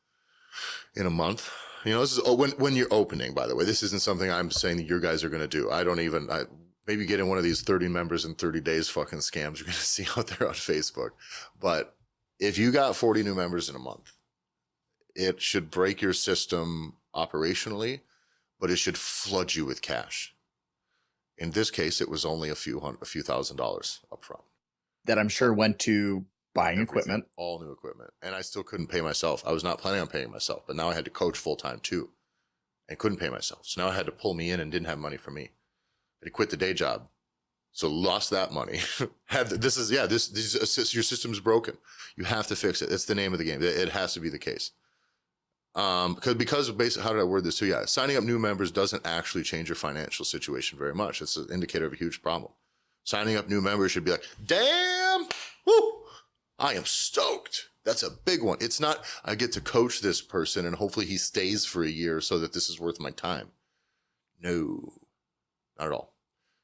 in a month. You know, this is when you're opening, by the way. This isn't something I'm saying that your guys are going to do. Maybe get in one of these 30 members in 30 days fucking scams you're going to see out there on Facebook. But if you got 40 new members in a month, it should break your system operationally, but it should flood you with cash. In this case, it was only a few $1,000s up front. That I'm sure went to buying Everything, equipment. all new equipment. And I still couldn't pay myself. I was not planning on paying myself, but now I had to coach full time too and couldn't pay myself. So now I had to pull me in and didn't have money for me. I had to quit the day job. So lost that money. Your system's broken. You have to fix it. It's the name of the game. It has to be the case. Because basically, how did I word this too? Yeah. Signing up new members doesn't actually change your financial situation very much. It's an indicator of a huge problem. Signing up new members should be like, damn, woo, I am stoked. That's a big one. It's not, I get to coach this person and hopefully he stays for a year so that this is worth my time. No, not at all.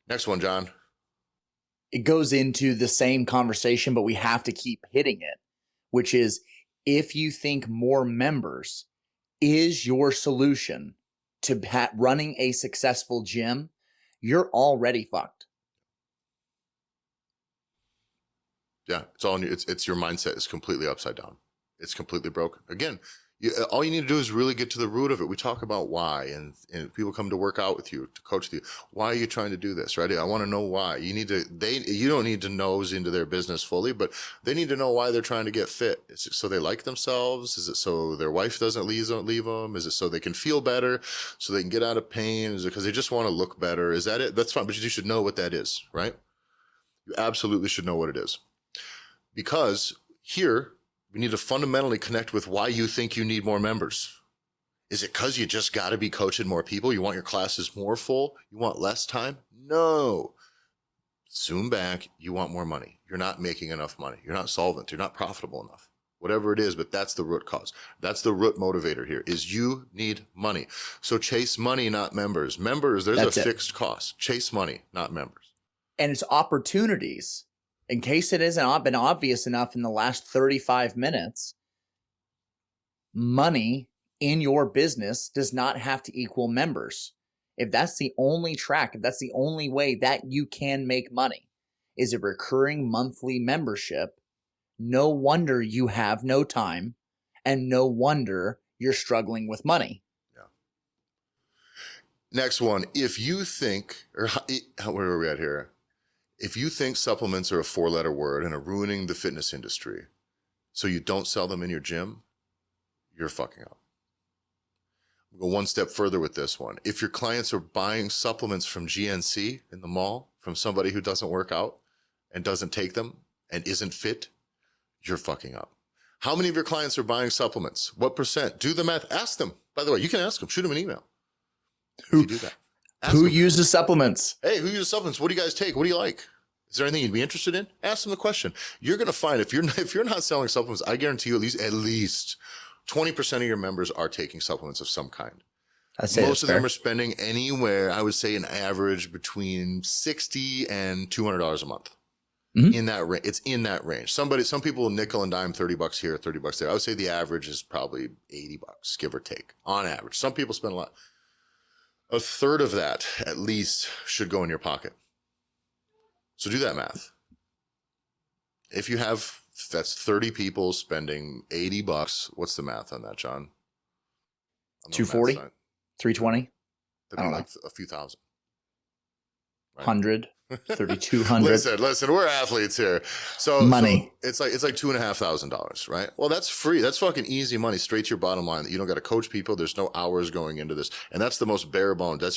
Next one, John. It goes into the same conversation, but we have to keep hitting it, which is if you think more members is your solution to running a successful gym, you're already fucked. Yeah, it's all it's your mindset is completely upside down. It's completely broken. Again, all you need to do is really get to the root of it. We talk about why, and people come to work out with you, to coach with you. Why are you trying to do this, right? I want to know why. You don't need to nose into their business fully, but they need to know why they're trying to get fit. Is it so they like themselves? Is it so their wife doesn't leave them? Is it so they can feel better, so they can get out of pain? Is it because they just want to look better? Is that it? That's fine, but you should know what that is, right? You absolutely should know what it is. Because here, we need to fundamentally connect with why you think you need more members. Is it because you just got to be coaching more people? You want your classes more full? You want less time? No. Zoom back. You want more money. You're not making enough money. You're not solvent. You're not profitable enough. Whatever it is, but that's the root cause. That's the root motivator here, is you need money. So chase money, not members. Members, there's a fixed cost. Chase money, not members. And it's opportunities. In case it hasn't been obvious enough in the last 35 minutes, money in your business does not have to equal members. If that's the only track, if that's the only way that you can make money, is a recurring monthly membership, no wonder you have no time and no wonder you're struggling with money. Yeah. Next one. If you think, where are we at here? If you think supplements are a 4-letter word and are ruining the fitness industry, so you don't sell them in your gym, you're fucking up. We'll go one step further with this one. If your clients are buying supplements from GNC in the mall, from somebody who doesn't work out and doesn't take them and isn't fit, you're fucking up. How many of your clients are buying supplements? What percent? Do the math. Ask them. By the way, you can ask them. Shoot them an email. If you do that. Who uses supplements? Hey, who uses supplements? What do you guys take? What do you like? Is there anything you'd be interested in? Ask them the question. You're going to find if you're not selling supplements, I guarantee you at least 20% of your members are taking supplements of some kind. Most of them are spending anywhere, I would say, an average between $60 and $200 a month. Mm-hmm. In that range, it's in that range. Some people will nickel and dime, $30 here, $30 there. I would say the average is probably $80, give or take, on average. Some people spend a lot. A third of that, at least, should go in your pocket. So do that math. If you have, that's 30 people spending $80. What's the math on that, John? I'm no 240, math science. 320, That'd I be don't like a few thousand. Right? 100, 3,200. Listen, we're athletes here. So Money. So it's like $2,500, right? Well, that's free. That's fucking easy money straight to your bottom line. You don't got to coach people. There's no hours going into this. And that's the most bare bone. That's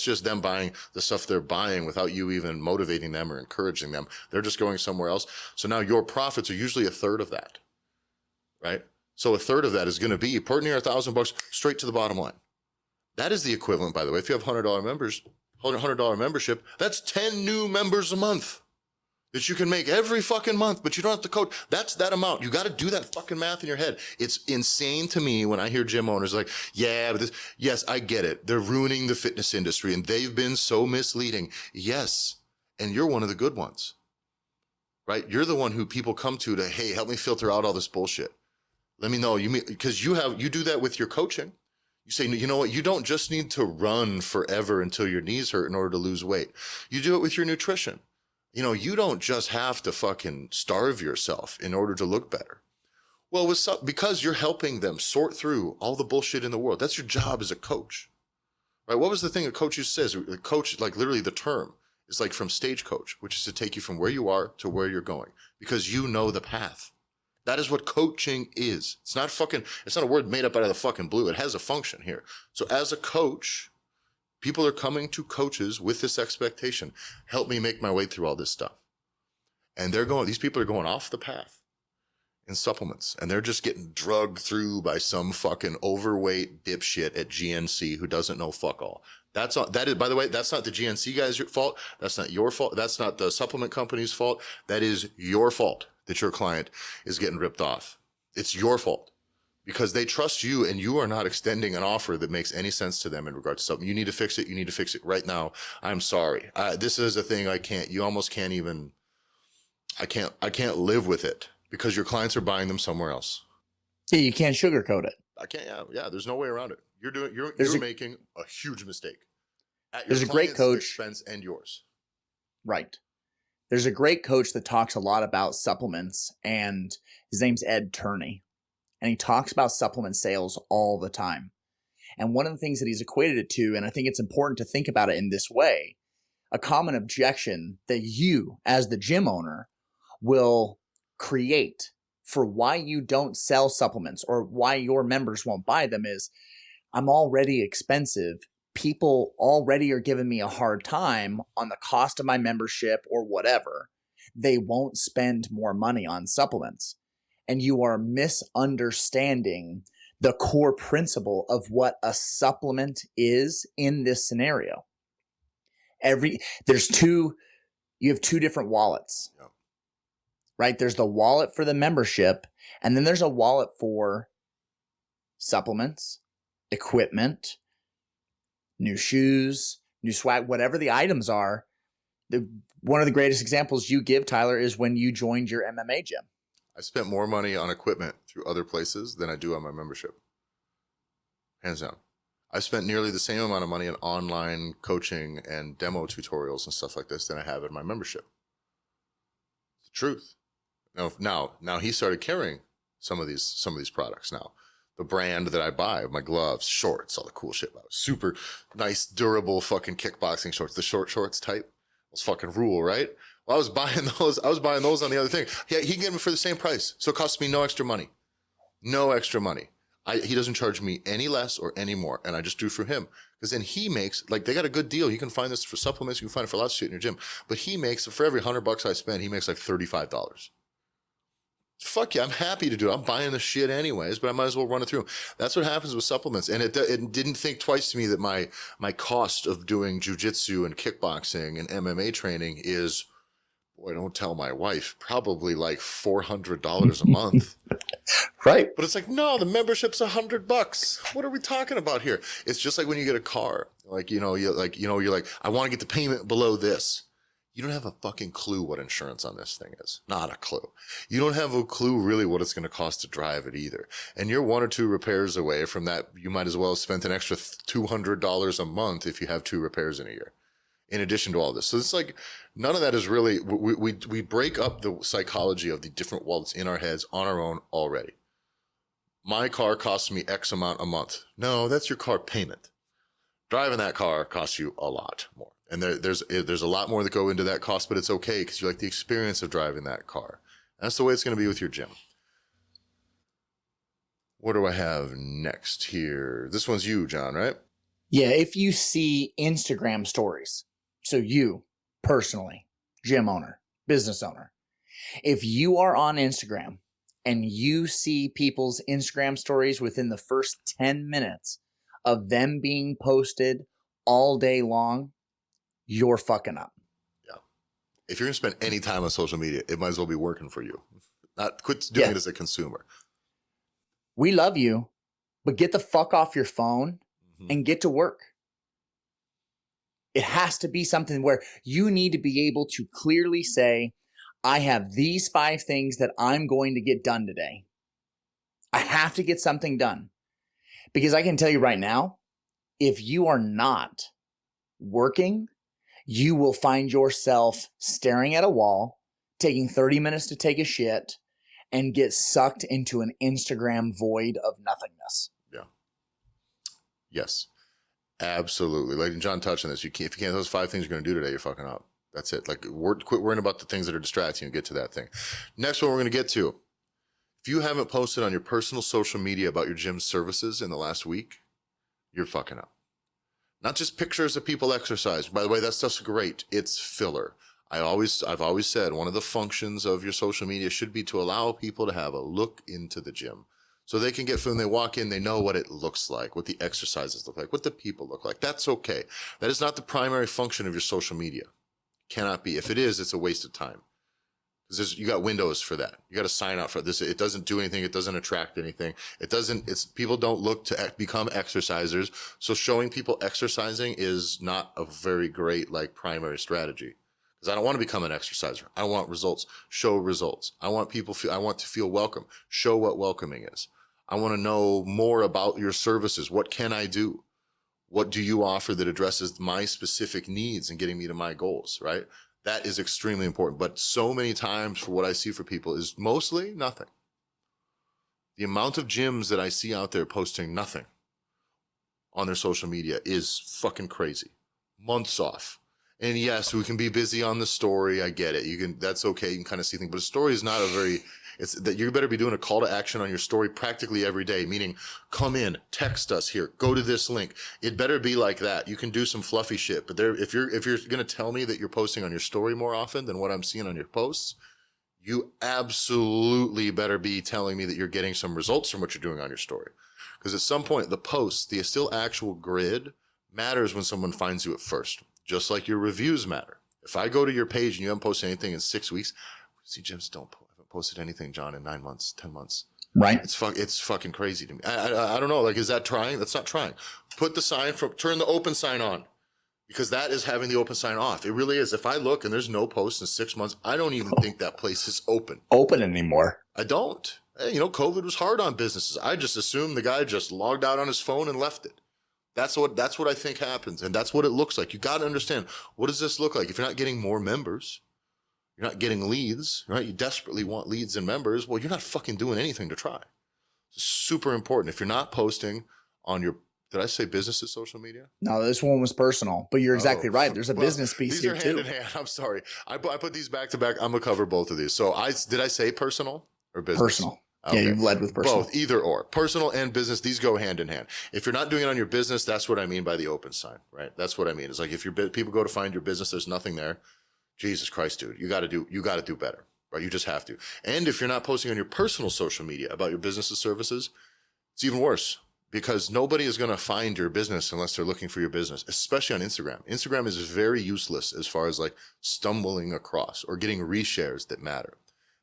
just them buying the stuff they're buying without you even motivating them or encouraging them. They're just going somewhere else. So now your profits are usually a third of that, right? So a third of that is going to be pretty near $1,000 straight to the bottom line. That is the equivalent, by the way. If you have $100 membership, that's 10 new members a month that you can make every fucking month, but you don't have to coach. That's that amount. You got to do that fucking math in your head. It's insane to me when I hear gym owners like, yeah, but yes, I get it. They're ruining the fitness industry and they've been so misleading. Yes. And you're one of the good ones, right? You're the one who people come to, hey, help me filter out all this bullshit. Let me know because you do that with your coaching. You say, you know what? You don't just need to run forever until your knees hurt in order to lose weight. You do it with your nutrition. You know, you don't just have to fucking starve yourself in order to look better. Well, because you're helping them sort through all the bullshit in the world. That's your job as a coach, right? What was the thing a coach used to say? A coach, like literally the term is like from stagecoach, which is to take you from where you are to where you're going because you know the path. That is what coaching is. It's not a word made up out of the fucking blue. It has a function here. So as a coach, people are coming to coaches with this expectation. Help me make my way through all this stuff. And these people are going off the path in supplements and they're just getting drugged through by some fucking overweight dipshit at GNC who doesn't know fuck all. By the way, that's not the GNC guy's fault. That's not your fault. That's not the supplement company's fault. That is your fault that your client is getting ripped off. It's your fault because they trust you and you are not extending an offer that makes any sense to them in regards to something. You need to fix it. You need to fix it right now. I'm sorry. This is a thing you almost can't even, I can't live with it because your clients are buying them somewhere else. Yeah, you can't sugarcoat it. I can't. Yeah. There's no way around it. You're making a huge mistake. There's a great coach. Expense and yours. Right. There's a great coach that talks a lot about supplements, and his name's Ed Turney. And he talks about supplement sales all the time. And one of the things that he's equated it to, and I think it's important to think about it in this way, a common objection that you, as the gym owner, will create for why you don't sell supplements or why your members won't buy them is, I'm already expensive. People already are giving me a hard time on the cost of my membership or whatever. They won't spend more money on supplements. And you are misunderstanding the core principle of what a supplement is in this scenario. You have two different wallets, Yep. right? There's the wallet for the membership, and then there's a wallet for supplements, equipment, new shoes, new swag, whatever the items are. One of the greatest examples you give, Tyler, is when you joined your MMA gym. I spent more money on equipment through other places than I do on my membership. Hands down. I spent nearly the same amount of money on online coaching and demo tutorials and stuff like this than I have in my membership. It's the truth. Now he started carrying some of these products now. The brand that I buy, my gloves, shorts, all the cool shit. Super nice, durable fucking kickboxing shorts. The short shorts type. Those fucking rule, right? Well, I was buying those on the other thing. Yeah, he can get them for the same price. So it costs me no extra money. No extra money. He doesn't charge me any less or any more. And I just do for him. Because then he makes, like, they got a good deal. You can find this for supplements. You can find it for lots of shit in your gym. But he makes, for every $100 I spend, he makes like $35. Fuck yeah, I'm happy to do it. I'm buying the shit anyways, but I might as well run it through. That's what happens with supplements. And it didn't think twice to me that my cost of doing jujitsu and kickboxing and MMA training is, boy, don't tell my wife, probably like $400 a month. Right. But it's like, no, the membership's $100. What are we talking about here? It's just like when you get a car, you're like, I want to get the payment below this. You don't have a fucking clue what insurance on this thing is. Not a clue. You don't have a clue really what it's going to cost to drive it either. And you're one or two repairs away from that. You might as well have spent an extra $200 a month if you have 2 repairs in a year. in addition to all this. So it's like none of that is really, we break up the psychology of the different wallets in our heads on our own already. My car costs me X amount a month. No, that's your car payment. Driving that car costs you a lot more. And there's a lot more that go into that cost, but it's okay because you like the experience of driving that car. That's the way it's going to be with your gym. What do I have next here? This one's you, John, right? Yeah, if you see Instagram stories, so you personally, gym owner, business owner, if you are on Instagram and you see people's Instagram stories within the first 10 minutes of them being posted all day long, you're fucking up. Yeah. If you're going to spend any time on social media, it might as well be working for you. Not quit doing it as a consumer. We love you, but get the fuck off your phone and get to work. It has to be something where you need to be able to clearly say, I have these 5 things that I'm going to get done today. I have to get something done. Because I can tell you right now, if you are not working, you will find yourself staring at a wall, taking 30 minutes to take a shit, and get sucked into an Instagram void of nothingness. Yeah. Yes. Absolutely. Like John touched on this. If you can't, those 5 things you're going to do today, you're fucking up. That's it. Like, quit worrying about the things that are distracting you and get to that thing. Next one we're going to get to. If you haven't posted on your personal social media about your gym services in the last week, you're fucking up. Not just pictures of people exercise. By the way, that stuff's great. It's filler. I've always said one of the functions of your social media should be to allow people to have a look into the gym. So they can get, when they walk in, they know what it looks like, what the exercises look like, what the people look like. That's okay. That is not the primary function of your social media. Cannot be. If it is, it's a waste of time. Because you got windows for that. You got to sign up for this. It doesn't do anything. It doesn't attract anything. People don't look to become exercisers. So showing people exercising is not a very great, primary strategy. Because I don't want to become an exerciser. I want results. Show results. I want to feel welcome. Show what welcoming is. I want to know more about your services. What can I do? What do you offer that addresses my specific needs and getting me to my goals, right? That is extremely important. But so many times for what I see for people is mostly nothing. The amount of gyms that I see out there posting nothing on their social media is fucking crazy. Months off. And yes, we can be busy on the story. I get it. That's okay. You can kind of see things, but a story is not it's that you better be doing a call to action on your story practically every day, meaning come in, text us here, go to this link. It better be like that. You can do some fluffy shit, but if you're going to tell me that you're posting on your story more often than what I'm seeing on your posts, you absolutely better be telling me that you're getting some results from what you're doing on your story. Because at some point, the post, the still actual grid matters when someone finds you at first. Just like your reviews matter. If I go to your page and you haven't posted anything in 6 weeks, see, gyms haven't posted anything, John, in 9 months, 10 months. Right. It's fucking crazy to me. I don't know. Is that trying? That's not trying. Put the sign turn the open sign on, because that is having the open sign off. It really is. If I look and there's no post in 6 months, I don't even think that place is open Anymore. I don't. Hey, COVID was hard on businesses. I just assumed the guy just logged out on his phone and left it. That's what I think happens. And that's what it looks like. You got to understand, what does this look like? If you're not getting more members, you're not getting leads, right? You desperately want leads and members. Well, you're not fucking doing anything to try. It's super important. If you're not posting on your, did I say business's social media? No, this one was personal, but you're exactly right. There's a business piece here too. These are hand in hand. I'm sorry. I put these back to back. I'm going to cover both of these. So did I say personal or business? Personal. Okay. Yeah, you've led with personal. Both, either or. Personal and business, these go hand in hand. If you're not doing it on your business, that's what I mean by the open sign, right? That's what I mean. It's like if people go to find your business, there's nothing there. Jesus Christ, dude, you got to do better, right? You just have to. And if you're not posting on your personal social media about your business's services, it's even worse, because nobody is going to find your business unless they're looking for your business, especially on Instagram. Instagram is very useless as far as stumbling across or getting reshares that matter.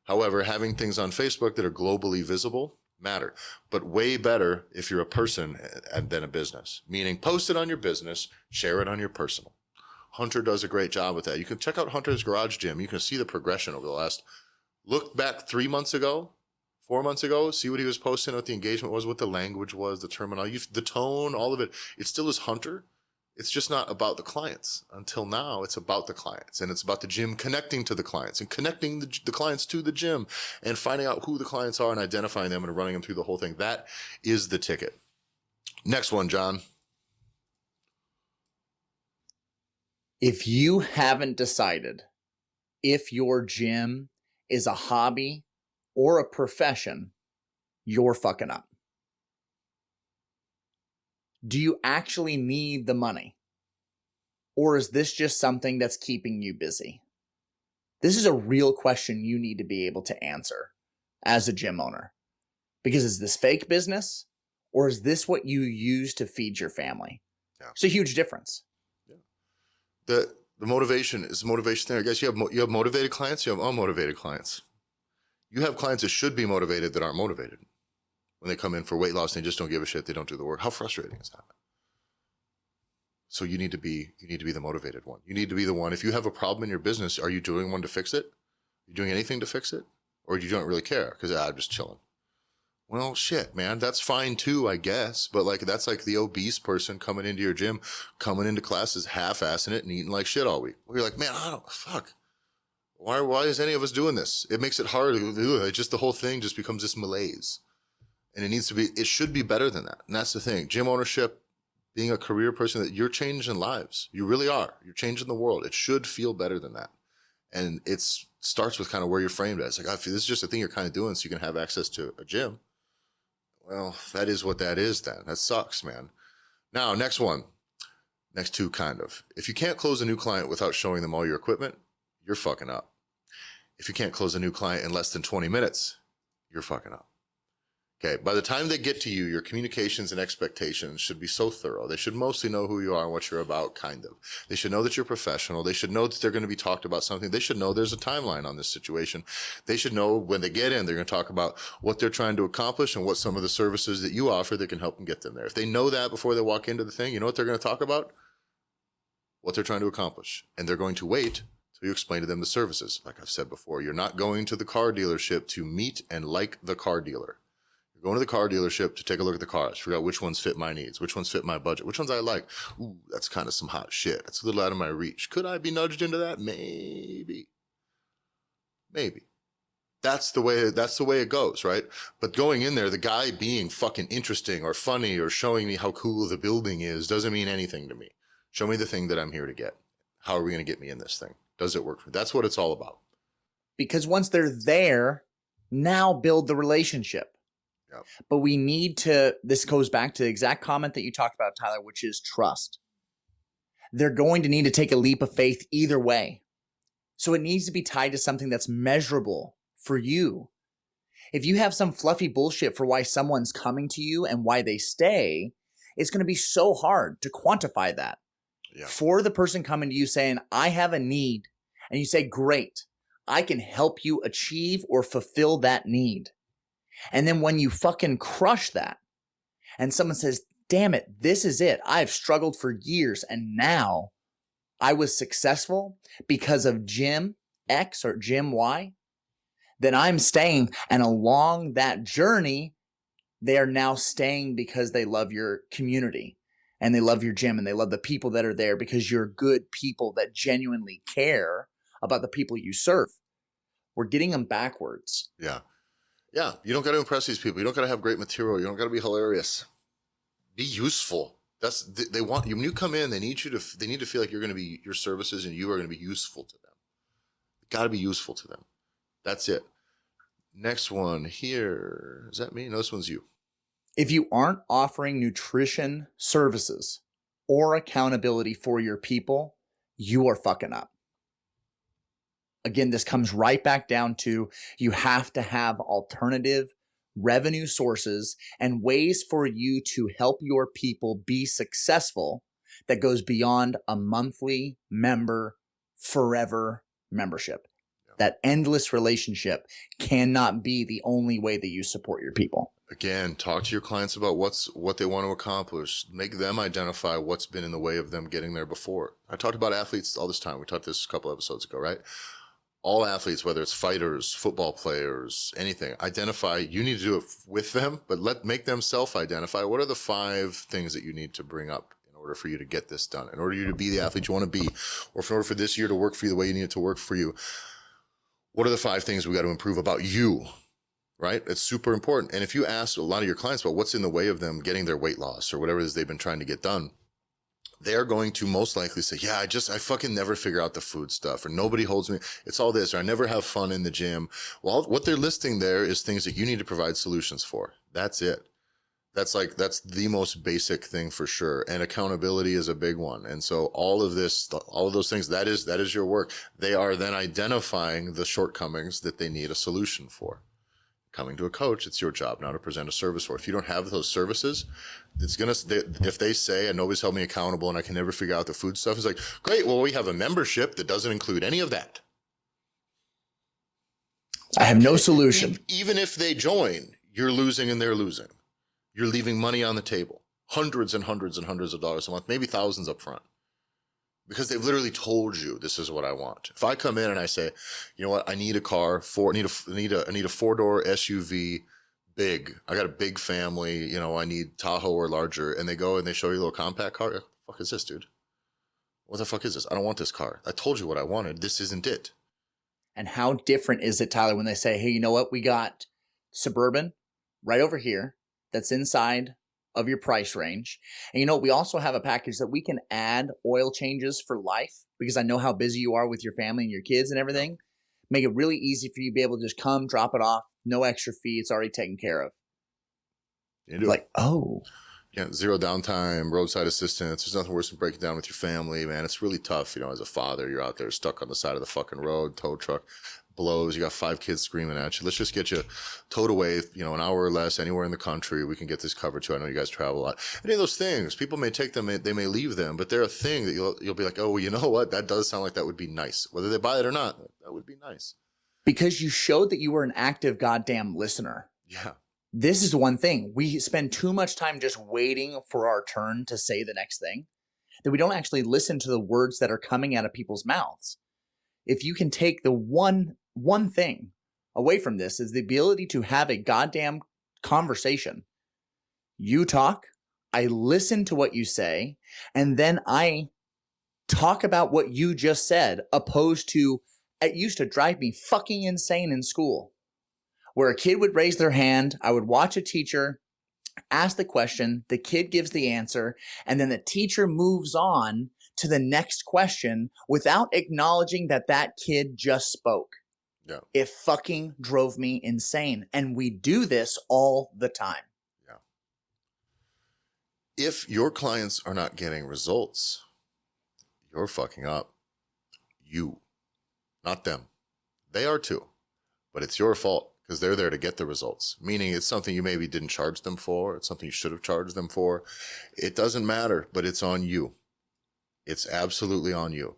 However, having things on Facebook that are globally visible matter, but way better if you're a person than a business, meaning post it on your business, share it on your personal. Hunter does a great job with that. You can check out Hunter's Garage Gym. You can see the progression over the last, look back 3 months ago, 4 months ago, see what he was posting, what the engagement was, what the language was, the terminology, the tone, all of it. It still is Hunter. It's just not about the clients. Until now, it's about the clients, and it's about the gym connecting to the clients and connecting the clients to the gym and finding out who the clients are and identifying them and running them through the whole thing. That is the ticket. Next one, John. If you haven't decided if your gym is a hobby or a profession, you're fucking up. Do you actually need the money? Or is this just something that's keeping you busy? This is a real question you need to be able to answer as a gym owner. Because is this fake business or is this what you use to feed your family? Yeah. It's a huge difference. The motivation is the motivation there. I guess you have motivated clients, you have unmotivated clients. You have clients that should be motivated that aren't motivated. When they come in for weight loss and they just don't give a shit, they don't do the work. How frustrating is that? So you need to be the motivated one. You need to be the one. If you have a problem in your business, are you doing one to fix it? Are you doing anything to fix it? Or you don't really care because I'm just chilling. Well, shit, man, that's fine too, I guess. But like, that's like the obese person coming into your gym, coming into classes, half-assing it and eating like shit all week. Where you're like, man, fuck. Why is any of us doing this? It makes it hard. It's just the whole thing just becomes this malaise. And it should be better than that. And that's the thing. Gym ownership, being a career person, that you're changing lives. You really are. You're changing the world. It should feel better than that. And it starts with kind of where you're framed at. It's like, I feel this is just a thing you're kind of doing so you can have access to a gym. Well, that is what that is then. That sucks, man. Now, next one. Next two, kind of. If you can't close a new client without showing them all your equipment, you're fucking up. If you can't close a new client in less than 20 minutes, you're fucking up. Okay, by the time they get to you, your communications and expectations should be so thorough. They should mostly know who you are and what you're about, kind of. They should know that you're professional. They should know that they're going to be talked about something. They should know there's a timeline on this situation. They should know when they get in, they're going to talk about what they're trying to accomplish and what some of the services that you offer that can help them get them there. If they know that before they walk into the thing, you know what they're going to talk about? What they're trying to accomplish. And they're going to wait till you explain to them the services. Like I've said before, you're not going to the car dealership to meet and like the car dealer. Going to the car dealership to take a look at the cars, figure out which ones fit my needs, which ones fit my budget, which ones I like. Ooh, that's kind of some hot shit. That's a little out of my reach. Could I be nudged into that? Maybe. That's the way it goes, right? But going in there, the guy being fucking interesting or funny or showing me how cool the building is doesn't mean anything to me. Show me the thing that I'm here to get. How are we going to get me in this thing? Does it work for me? That's what it's all about. Because once they're there, now build the relationship. Yep. But we need to, this goes back to the exact comment that you talked about, Tyler, which is trust. They're going to need to take a leap of faith either way. So it needs to be tied to something that's measurable for you. If you have some fluffy bullshit for why someone's coming to you and why they stay, it's going to be so hard to quantify that. Yeah. For the person coming to you saying, I have a need, and you say, great, I can help you achieve or fulfill that need. And then when you fucking crush that and someone says, damn it, this is it. I've struggled for years and now I was successful because of Gym X or Gym Y, then I'm staying. And along that journey, they are now staying because they love your community and they love your gym and they love the people that are there because you're good people that genuinely care about the people you serve. We're getting them backwards. Yeah. Yeah, you don't got to impress these people. You don't got to have great material. You don't got to be hilarious. Be useful. They want you when you come in. They need to feel like you're going to be your services and you are going to be useful to them. Got to be useful to them. That's it. Next one here. Is that me? No, this one's you. If you aren't offering nutrition services or accountability for your people, you are fucking up. Again, this comes right back down to you have to have alternative revenue sources and ways for you to help your people be successful that goes beyond a monthly member forever membership. Yeah. That endless relationship cannot be the only way that you support your people. Again, talk to your clients about what they want to accomplish. Make them identify what's been in the way of them getting there before. I talked about athletes all this time. We talked this a couple episodes ago, right? All athletes, whether it's fighters, football players, anything, identify, you need to do it with them, but make them self-identify. What are the 5 things that you need to bring up in order for you to get this done, in order for you to be the athlete you want to be, or in order for this year to work for you the way you need it to work for you. What are the 5 things we got to improve about you? Right? It's super important. And if you ask a lot of your clients about what's in the way of them getting their weight loss or whatever it is they've been trying to get done, they're going to most likely say, yeah, I fucking never figure out the food stuff, or nobody holds me. It's all this, or I never have fun in the gym. Well, what they're listing there is things that you need to provide solutions for. That's it. That's the most basic thing for sure. And accountability is a big one. And so all of those things, that is your work. They are then identifying the shortcomings that they need a solution for. Coming to a coach, it's your job now to present a service for. If you don't have those services, if they say, and nobody's held me accountable and I can never figure out the food stuff, it's like, great, well, we have a membership that doesn't include any of that. I have no solution. Even if they join, you're losing and they're losing. You're leaving money on the table, hundreds and hundreds and hundreds of dollars a month, maybe thousands up front, because they've literally told you this is what I want. If I come in and I say, you know what, I need a car, I need a 4-door SUV, big. I got a big family, you know, I need Tahoe or larger, and they go and they show you a little compact car. What the fuck is this, dude? What the fuck is this? I don't want this car. I told you what I wanted. This isn't it. And how different is it, Tyler, when they say, hey, you know what, we got Suburban right over here that's inside of your price range. And you know, we also have a package that we can add oil changes for life, because I know how busy you are with your family and your kids and everything. Make it really easy for you to be able to just come, drop it off, no extra fee. It's already taken care of. Like, oh. Yeah, 0 downtime, roadside assistance. There's nothing worse than breaking down with your family, man. It's really tough, you know, as a father. You're out there stuck on the side of the fucking road, tow truck blows, you got 5 kids screaming at you. Let's just get you towed away, you know, an hour or less anywhere in the country. We can get this covered too. I know you guys travel a lot. Any of those things, people may take them, they may leave them, but they're a thing that you'll be like, oh, well, you know what? That does sound like that would be nice. Whether they buy it or not, that would be nice. Because you showed that you were an active goddamn listener. Yeah. This is the one thing. We spend too much time just waiting for our turn to say the next thing, that we don't actually listen to the words that are coming out of people's mouths. If you can take the one thing away from this, is the ability to have a goddamn conversation. You talk, I listen to what you say, and then I talk about what you just said, opposed to, it used to drive me fucking insane in school, where a kid would raise their hand, I would watch a teacher ask the question, the kid gives the answer, and then the teacher moves on to the next question without acknowledging that that kid just spoke. Yeah. It fucking drove me insane. And we do this all the time. Yeah. If your clients are not getting results, you're fucking up. You, not them. They are too, but it's your fault, because they're there to get the results. Meaning it's something you maybe didn't charge them for. It's something you should have charged them for. It doesn't matter, but it's on you. It's absolutely on you.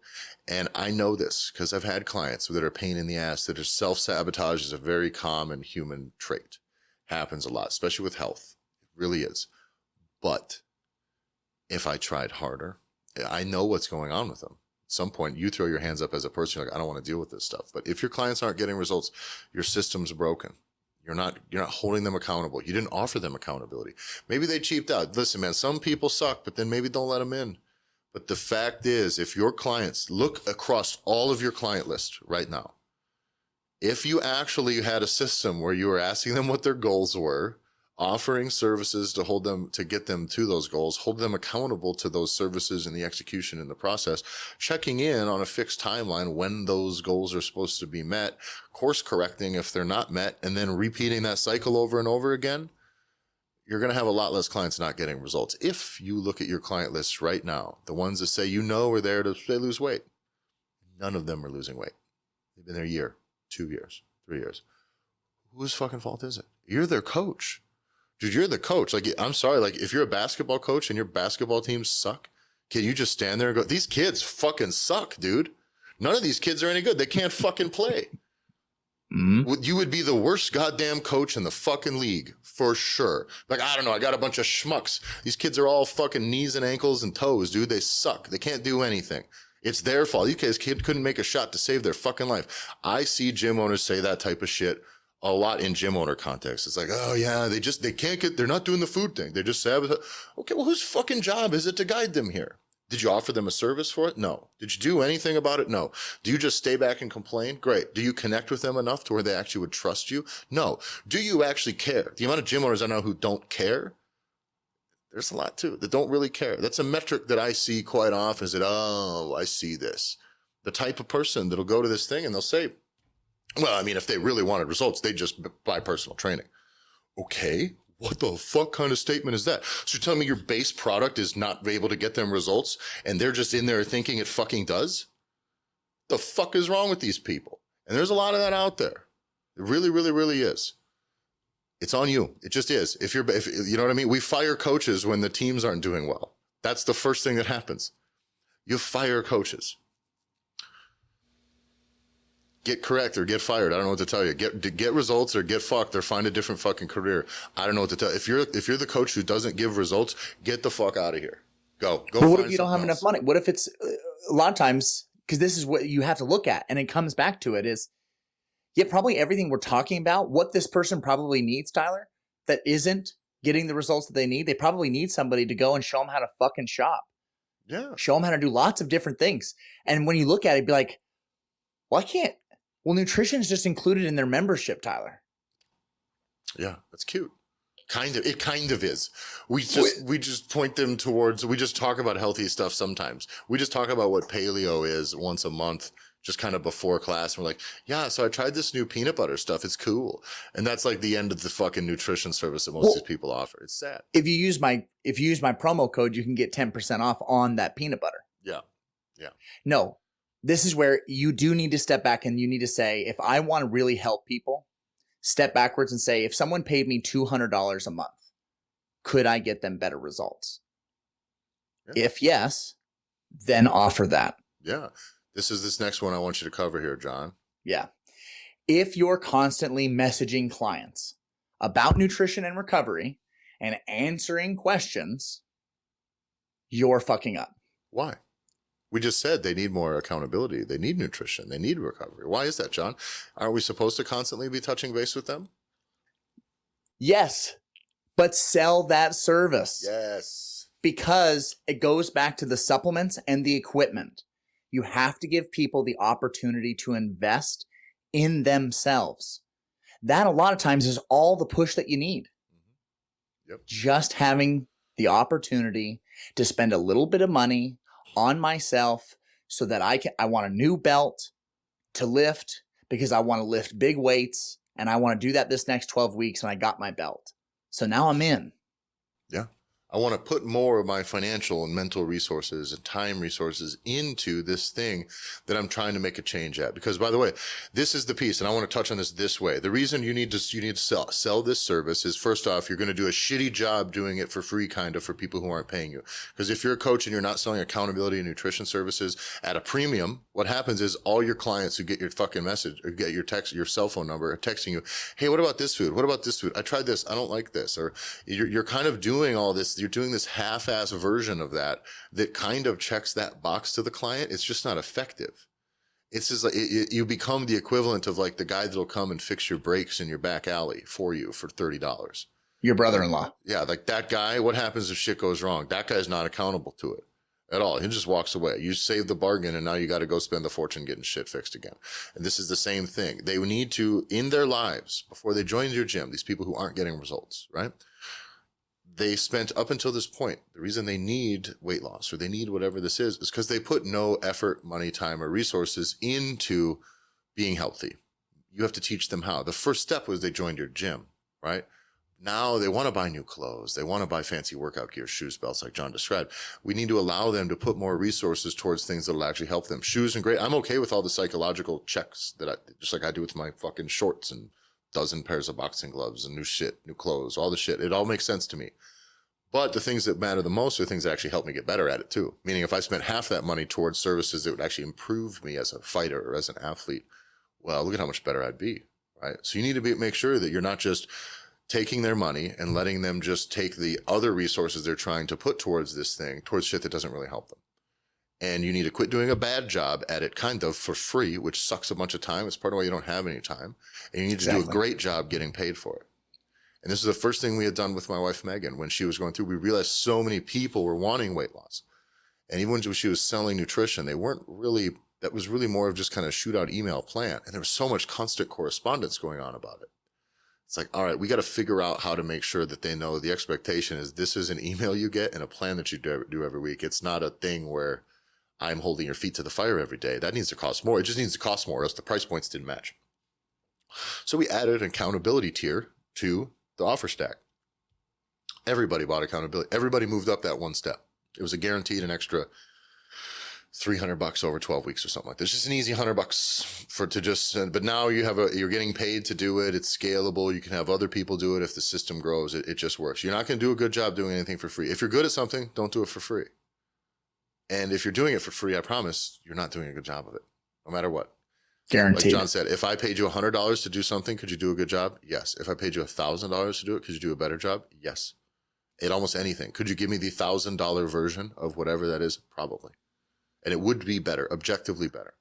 And I know this because I've had clients that are a pain in the ass, that are self-sabotage is a very common human trait. Happens a lot, especially with health. It really is. But if I tried harder, I know what's going on with them. At some point, you throw your hands up as a person, you're like, I don't want to deal with this stuff. But if your clients aren't getting results, your system's broken. You're not holding them accountable. You didn't offer them accountability. Maybe they cheaped out. Listen, man, some people suck, but then maybe don't let them in. But the fact is, if your clients, look across all of your client list right now, if you actually had a system where you were asking them what their goals were, offering services to hold them, to get them to those goals, hold them accountable to those services and the execution in the process, checking in on a fixed timeline when those goals are supposed to be met, course correcting if they're not met, and then repeating that cycle over and over again, you're going to have a lot less clients not getting results. If you look at your client list right now, the ones that say, you know, are there to lose weight, none of them are losing weight. They've been there a year, 2 years, 3 years. Whose fucking fault is it? You're their coach. Dude, you're the coach. Like, I'm sorry. Like, if you're a basketball coach and your basketball teams suck, can you just stand there and go, these kids fucking suck, dude. None of these kids are any good. They can't fucking play. Mm-hmm. You would be the worst goddamn coach in the fucking league, for sure. Like, I don't know, I got a bunch of schmucks. These kids are all fucking knees and ankles and toes, dude. They suck. They can't do anything. It's their fault. You guys couldn't make a shot to save their fucking life. I see gym owners say that type of shit a lot in gym owner context. It's like, oh yeah, they're not doing the food thing. They just sabotage. Okay, well, whose fucking job is it to guide them here? Did you offer them a service for it? No. Did you do anything about it? No. Do you just stay back and complain? Great. Do you connect with them enough to where they actually would trust you? No. Do you actually care? The amount of gym owners I know who don't care, there's a lot too that don't really care. That's a metric that I see quite often is that, oh, I see this. The type of person that'll go to this thing and they'll say, well, I mean, if they really wanted results, they'd just buy personal training. Okay, what the fuck kind of statement is that? So you're telling me your base product is not able to get them results and they're just in there thinking it fucking does? The fuck is wrong with these people? And there's a lot of that out there. It really, really, really is. It's on you. It just is. If you know what I mean? We fire coaches when the teams aren't doing well. That's the first thing that happens. You fire coaches. Get correct or get fired. I don't know what to tell you. Get results or get fucked or find a different fucking career. I don't know what to tell you. If you're the coach who doesn't give results, get the fuck out of here. Go. But what if you don't have enough money? What if it's a lot of times, because this is what you have to look at, and it comes back to it is, yeah, probably everything we're talking about, what this person probably needs, Tyler, that isn't getting the results that they need. They probably need somebody to go and show them how to fucking shop. Yeah. Show them how to do lots of different things. And when you look at it, be like, well, I can't. Well, nutrition is just included in their membership, Tyler. Yeah, that's cute. It kind of is. We just point them towards, we just talk about healthy stuff sometimes. We just talk about what paleo is once a month, just kind of before class. And we're like, yeah, so I tried this new peanut butter stuff. It's cool. And that's like the end of the fucking nutrition service that most of these people offer. It's sad. If you use my promo code, you can get 10% off on that peanut butter. Yeah. Yeah. No. This is where you do need to step back and you need to say, if I want to really help people, step backwards and say, if someone paid me $200 a month, could I get them better results? Yeah. If yes, then offer that. Yeah. This is this next one I want you to cover here, John. Yeah. If you're constantly messaging clients about nutrition and recovery and answering questions, you're fucking up. Why? We just said they need more accountability. They need nutrition. They need recovery. Why is that, John? Aren't we supposed to constantly be touching base with them? Yes, but sell that service. Yes. Because it goes back to the supplements and the equipment. You have to give people the opportunity to invest in themselves. That a lot of times is all the push that you need. Mm-hmm. Yep. Just having the opportunity to spend a little bit of money on myself so that I want a new belt to lift because I want to lift big weights and I want to do that this next 12 weeks and I got my belt. So now I'm in. Yeah. I want to put more of my financial and mental resources and time resources into this thing that I'm trying to make a change at. Because by the way, this is the piece, and I want to touch on this way. The reason you need to sell this service is, first off, you're going to do a shitty job doing it for free, kind of, for people who aren't paying you. Because if you're a coach and you're not selling accountability and nutrition services at a premium, what happens is all your clients who get your fucking message or get your text, your cell phone number, are texting you, hey, what about this food? What about this food? I tried this. I don't like this. Or you're kind of doing all this. You're doing this half-ass version of that kind of checks that box to the client. It's just not effective. It's just like you become the equivalent of like the guy that'll come and fix your brakes in your back alley for you for $30. Your brother-in-law. Yeah, like that guy. What happens if shit goes wrong? That guy's not accountable to it at all. He just walks away. You saved the bargain and now you got to go spend the fortune getting shit fixed again. And this is the same thing. They need to, in their lives, before they join your gym, these people who aren't getting results, right? They spent up until this point, the reason they need weight loss or they need whatever this is because they put no effort, money, time, or resources into being healthy. You have to teach them how. The first step was they joined your gym, right? Now they want to buy new clothes. They want to buy fancy workout gear, shoes, belts, like John described. We need to allow them to put more resources towards things that will actually help them. Shoes and great. I'm okay with all the psychological checks just like I do with my fucking shorts and dozen pairs of boxing gloves and new shit, new clothes, all the shit. It all makes sense to me. But the things that matter the most are things that actually help me get better at it too. Meaning if I spent half that money towards services that would actually improve me as a fighter or as an athlete, well, look at how much better I'd be, right? So you need to make sure that you're not just taking their money and letting them just take the other resources they're trying to put towards this thing, towards shit that doesn't really help them. And you need to quit doing a bad job at it kind of for free, which sucks a bunch of time. It's part of why you don't have any time. And you need to do a great job getting paid for it. And this is the first thing we had done with my wife, Megan, when she was going through. We realized so many people were wanting weight loss. And even when she was selling nutrition, they weren't really, that was really more of just kind of shootout email plan. And there was so much constant correspondence going on about it. It's like, all right, we got to figure out how to make sure that they know the expectation is this is an email you get and a plan that you do every week. It's not a thing where I'm holding your feet to the fire every day. That needs to cost more. It just needs to cost more, else the price points didn't match. So we added an accountability tier to the offer stack. Everybody bought accountability. Everybody moved up that one step. It was a guaranteed an extra $300 over 12 weeks or something like this. Just an easy $100 but now you're getting paid to do it. It's scalable. You can have other people do it. If the system grows, it just works. You're not going to do a good job doing anything for free. If you're good at something, don't do it for free. And if you're doing it for free, I promise you're not doing a good job of it, no matter what. Guaranteed. Like John said, if I paid you $100 to do something, could you do a good job? Yes. If I paid you $1,000 to do it, could you do a better job? Yes. At almost anything. Could you give me the $1,000 version of whatever that is? Probably. And it would be better, objectively better.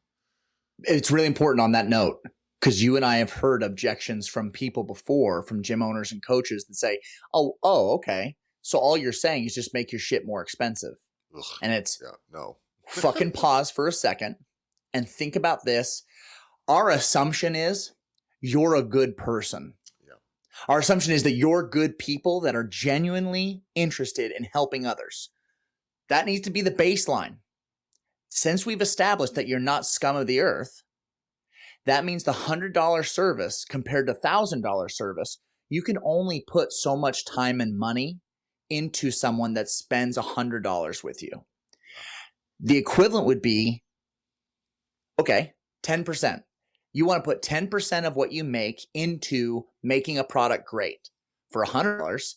It's really important on that note, because you and I have heard objections from people before, from gym owners and coaches that say, oh, okay. So all you're saying is just make your shit more expensive. Ugh. And it's no. Fucking pause for a second and think about this. Our assumption is you're a good person. Yeah. Our assumption is that you're good people that are genuinely interested in helping others. That needs to be the baseline. Since we've established that you're not scum of the earth, that means the $100 service compared to $1,000 service, you can only put so much time and money into someone that spends $100 with you. The equivalent would be, okay, 10%. You want to put 10% of what you make into making a product great. For $100,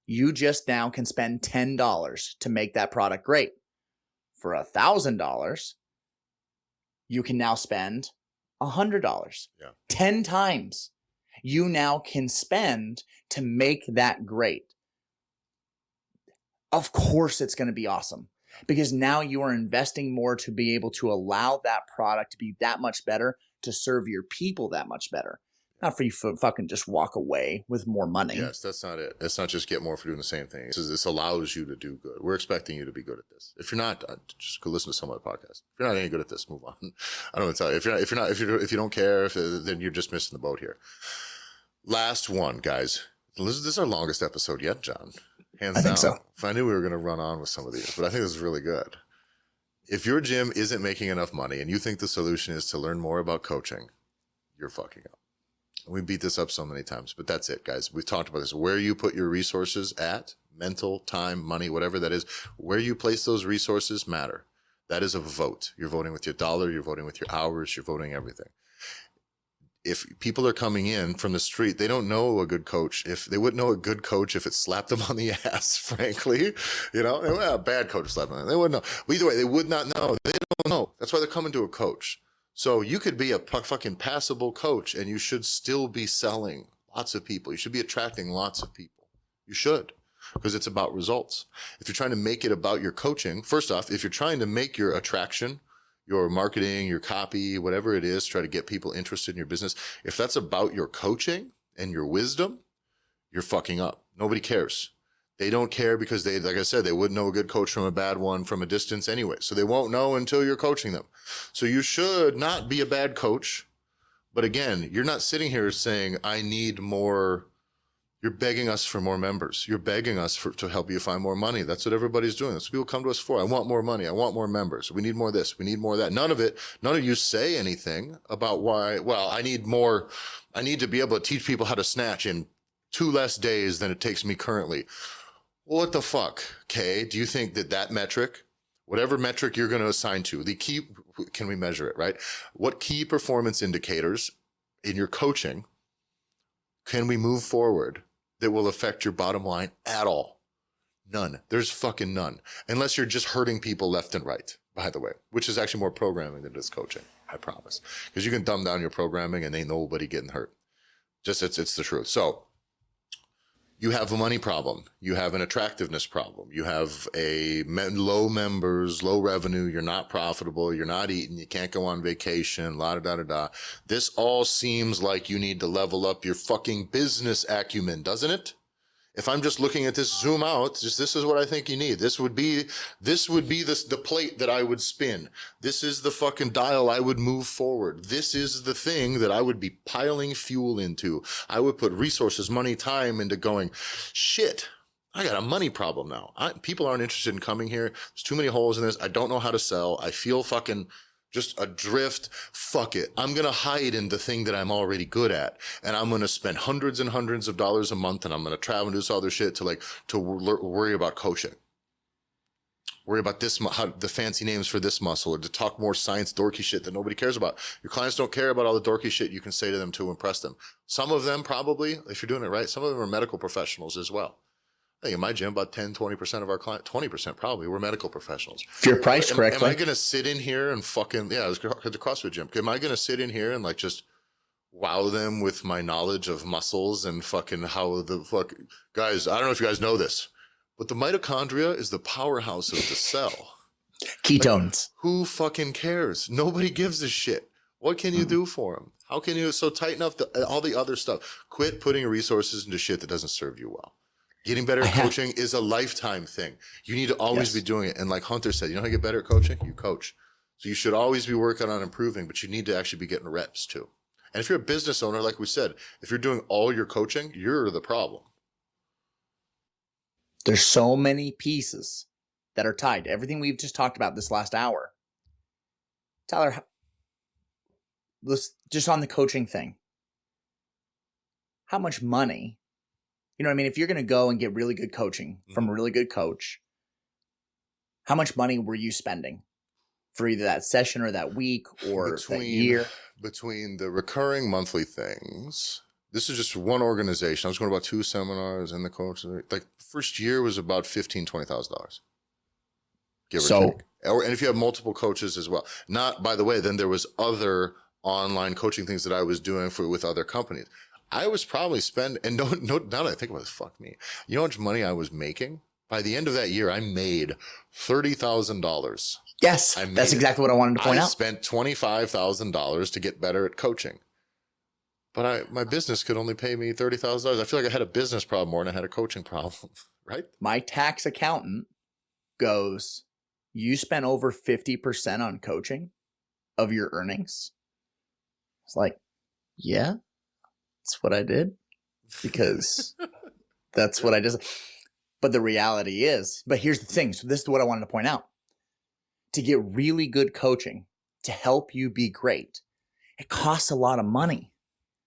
you just now can spend $10 to make that product great. For $1,000, you can now spend $100. Yeah. 10 times you now can spend to make that great. Of course it's going to be awesome, because now you are investing more to be able to allow that product to be that much better, to serve your people that much better. Not for you to fucking just walk away with more money. Yes, that's not it. It's not just get more for doing the same thing. This allows you to do good. We're expecting you to be good at this. If you're not, just go listen to some other podcast. If you're not any good at this, move on. I don't want to tell you. If you don't care, then you're just missing the boat here. Last one, guys. This is our longest episode yet, John. Hands down. I think so. If I knew we were going to run on with some of these, but I think this is really good. If your gym isn't making enough money and you think the solution is to learn more about coaching, you're fucking up. We beat this up so many times, but that's it, guys. We've talked about this. Where you put your resources at, mental, time, money, whatever that is, where you place those resources matter. That is a vote. You're voting with your dollar. You're voting with your hours. You're voting everything. If people are coming in from the street, they don't know a good coach. If they wouldn't know a good coach if it slapped them on the ass, frankly, well, a bad coach slapped them. They wouldn't know. But either way, they would not know. They don't know. That's why they're coming to a coach. So you could be a fucking passable coach and you should still be selling lots of people. You should be attracting lots of people. You should, because it's about results. If you're trying to make it about your coaching, first off, if you're trying to make your attraction, your marketing, your copy, whatever it is, try to get people interested in your business. If that's about your coaching and your wisdom, you're fucking up. Nobody cares. They don't care because like I said, they wouldn't know a good coach from a bad one from a distance anyway. So they won't know until you're coaching them. So you should not be a bad coach. But again, you're not sitting here saying, I need more. You're begging us for more members. You're begging us to help you find more money. That's what everybody's doing. That's what people come to us for. I want more money. I want more members. We need more of this. We need more of that. None of you say anything about why, well, I need more. I need to be able to teach people how to snatch in 2 less days than it takes me currently. What the fuck, Kay? Do you think that metric, whatever metric you're going to assign to, can we measure it, right? What key performance indicators in your coaching can we move forward that will affect your bottom line at all? None. There's fucking none. Unless you're just hurting people left and right, by the way, which is actually more programming than it is coaching, I promise. Because you can dumb down your programming and ain't nobody getting hurt. Just, it's the truth. So You have a money problem. You have an attractiveness problem. You have low members, low revenue. You're not profitable. You're not eating. You can't go on vacation. La da da da da. This all seems like you need to level up your fucking business acumen, doesn't it? If I'm just looking at this zoom out, just this is what I think you need. This would be the plate that I would spin. This is the fucking dial I would move forward. This is the thing that I would be piling fuel into. I would put resources, money, time into going, shit, I got a money problem now. People aren't interested in coming here. There's too many holes in this. I don't know how to sell. I feel fucking just adrift. Fuck it. I'm going to hide in the thing that I'm already good at. And I'm going to spend hundreds and hundreds of dollars a month. And I'm going to travel and do this other shit to worry about coaching. Worry about this, the fancy names for this muscle, or to talk more science dorky shit that nobody cares about. Your clients don't care about all the dorky shit you can say to them to impress them. Some of them probably, if you're doing it right, some of them are medical professionals as well. I think in my gym, about 10, 20% of our clients, 20% probably, we're medical professionals. If you're priced correctly. Am I going to sit in here and fucking, yeah, it's the CrossFit gym. Am I going to sit in here and like just wow them with my knowledge of muscles and fucking how the fuck, guys, I don't know if you guys know this, but the mitochondria is the powerhouse of the cell. Ketones. Like, who fucking cares? Nobody gives a shit. What can you do for them? How can you tighten up all the other stuff? Quit putting resources into shit that doesn't serve you well. Getting better at coaching is a lifetime thing. You need to always be doing it. And like Hunter said, you know how to get better at coaching? You coach. So you should always be working on improving, but you need to actually be getting reps too. And if you're a business owner, like we said, if you're doing all your coaching, you're the problem. There's so many pieces that are tied to everything we've just talked about this last hour. Tyler, let's just on the coaching thing. How much money? You know what I mean? If you're going to go and get really good coaching from a really good coach, how much money were you spending for either that session or that week or that year? Between the recurring monthly things, this is just one organization. I was going to about 2 seminars and the coach. Like first year was about $15,000, $20,000. Give or take. And if you have multiple coaches as well. Not, by the way, then there was other online coaching things that I was doing with other companies. I was probably spending, and no, now that I think about it, fuck me. You know how much money I was making? By the end of that year, I made $30,000. Yes, that's exactly what I wanted to point out. I spent $25,000 to get better at coaching. But my business could only pay me $30,000. I feel like I had a business problem more than I had a coaching problem, right? My tax accountant goes, you spent over 50% on coaching of your earnings? It's like, yeah. That's what I did because that's what I did. But the reality is, but here's the thing. So this is what I wanted to point out. To get really good coaching to help you be great, it costs a lot of money.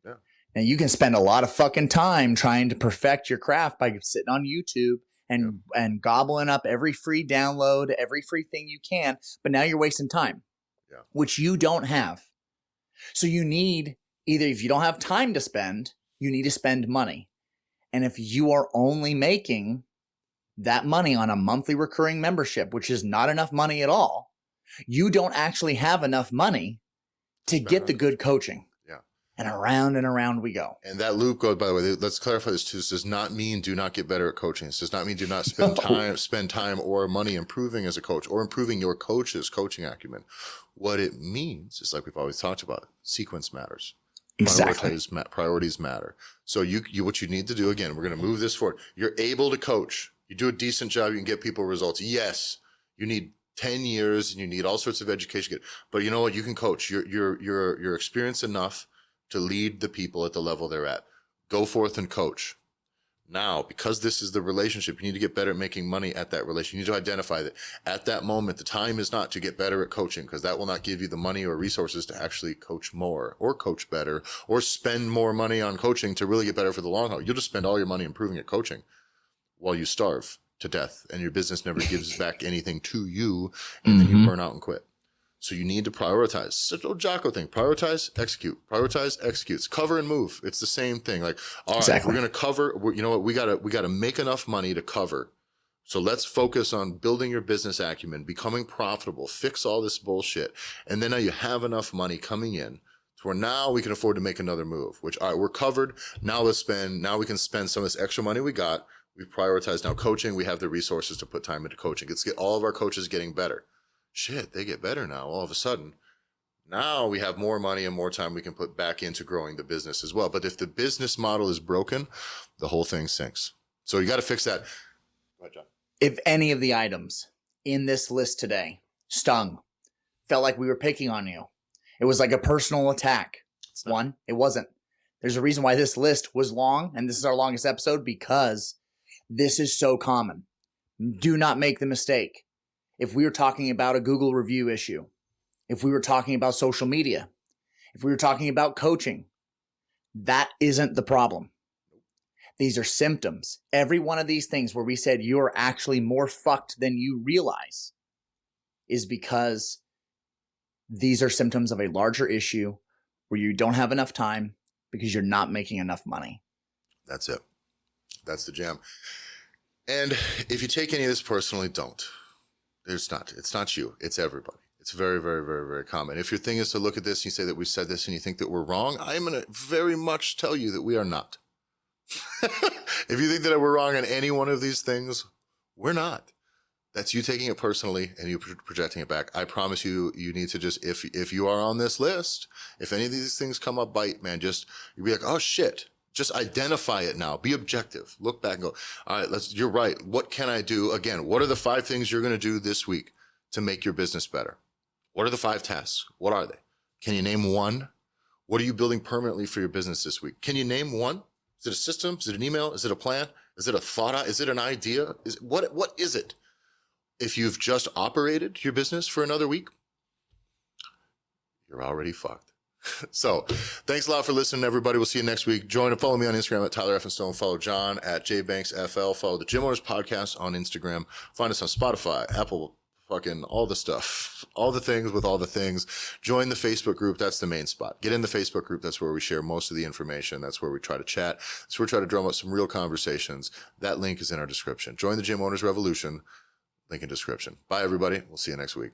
Yeah. Now you can spend a lot of fucking time trying to perfect your craft by sitting on YouTube and gobbling up every free download, every free thing you can. But now you're wasting time, which you don't have. So you need either, if you don't have time to spend, you need to spend money. And if you are only making that money on a monthly recurring membership, which is not enough money at all, you don't actually have enough money to get the good coaching. Yeah. And around we go. And that loop goes, by the way, let's clarify this too. This does not mean do not get better at coaching. This does not mean do not spend time or money improving as a coach or improving your coach's coaching acumen. What it means is, like we've always talked about, sequence matters. Exactly. Priorities matter. So what you need to do, again, we're going to move this forward. You're able to coach. You do a decent job. You can get people results. Yes, you need 10 years and you need all sorts of education. But you know what? You can coach. You're experienced enough to lead the people at the level they're at. Go forth and coach. Now, because this is the relationship, you need to get better at making money at that relationship. You need to identify that at that moment, the time is not to get better at coaching, because that will not give you the money or resources to actually coach more or coach better or spend more money on coaching to really get better for the long haul. You'll just spend all your money improving at coaching while you starve to death and your business never gives back anything to you, and then you burn out and quit. So you need to prioritize. It's an old Jocko thing. Prioritize, execute. Prioritize, execute. It's cover and move. It's the same thing. Like, all right, we're going to cover. You know what? We gotta make enough money to cover. So let's focus on building your business acumen, becoming profitable, fix all this bullshit. And then now you have enough money coming in to where now we can afford to make another move, which, all right, we're covered. Now we can spend some of this extra money we got. We've prioritized now coaching. We have the resources to put time into coaching. Let's get all of our coaches getting better. Shit, they get better now all of a sudden. Now we have more money and more time we can put back into growing the business as well. But if the business model is broken, the whole thing sinks. So you got to fix that. Go ahead, John. If any of the items in this list today stung, felt like we were picking on you, it was like a personal attack. One, it wasn't. There's a reason why this list was long, and this is our longest episode, because this is so common. Do not make the mistake. If we were talking about a Google review issue, if we were talking about social media, if we were talking about coaching, that isn't the problem. These are symptoms. Every one of these things where we said you're actually more fucked than you realize is because these are symptoms of a larger issue where you don't have enough time because you're not making enough money. That's it. That's the jam. And if you take any of this personally, don't. It's not you. It's everybody. It's very, very, very, very common. If your thing is to look at this and you say that we said this and you think that we're wrong, I'm going to very much tell you that we are not. If you think that we're wrong on any one of these things, we're not. That's you taking it personally and you projecting it back. I promise you, you need to just, if you are on this list, if any of these things come up, bite, man, just, you'll be like, oh shit. Just identify it now. Be objective. Look back and go, all right, you're right. What can I do? Again, what are the 5 things you're going to do this week to make your business better? What are the 5 tasks? What are they? Can you name one? What are you building permanently for your business this week? Can you name one? Is it a system? Is it an email? Is it a plan? Is it a thought? Is it an idea? What is it? If you've just operated your business for another week, you're already fucked. So thanks a lot for listening, everybody. We'll see you next week. Join and follow me on Instagram at Tyler F. Stone. Follow John at JBanksFL. Follow the Gym Owners Podcast on Instagram. Find us on Spotify, Apple, fucking all the stuff, all the things with all the things. Join the Facebook group. That's the main spot. Get in the Facebook group. That's where we share most of the information. That's where we try to chat. That's where we try to drum up some real conversations. That link is in our description. Join the Gym Owners Revolution. Link in description. Bye, everybody. We'll see you next week.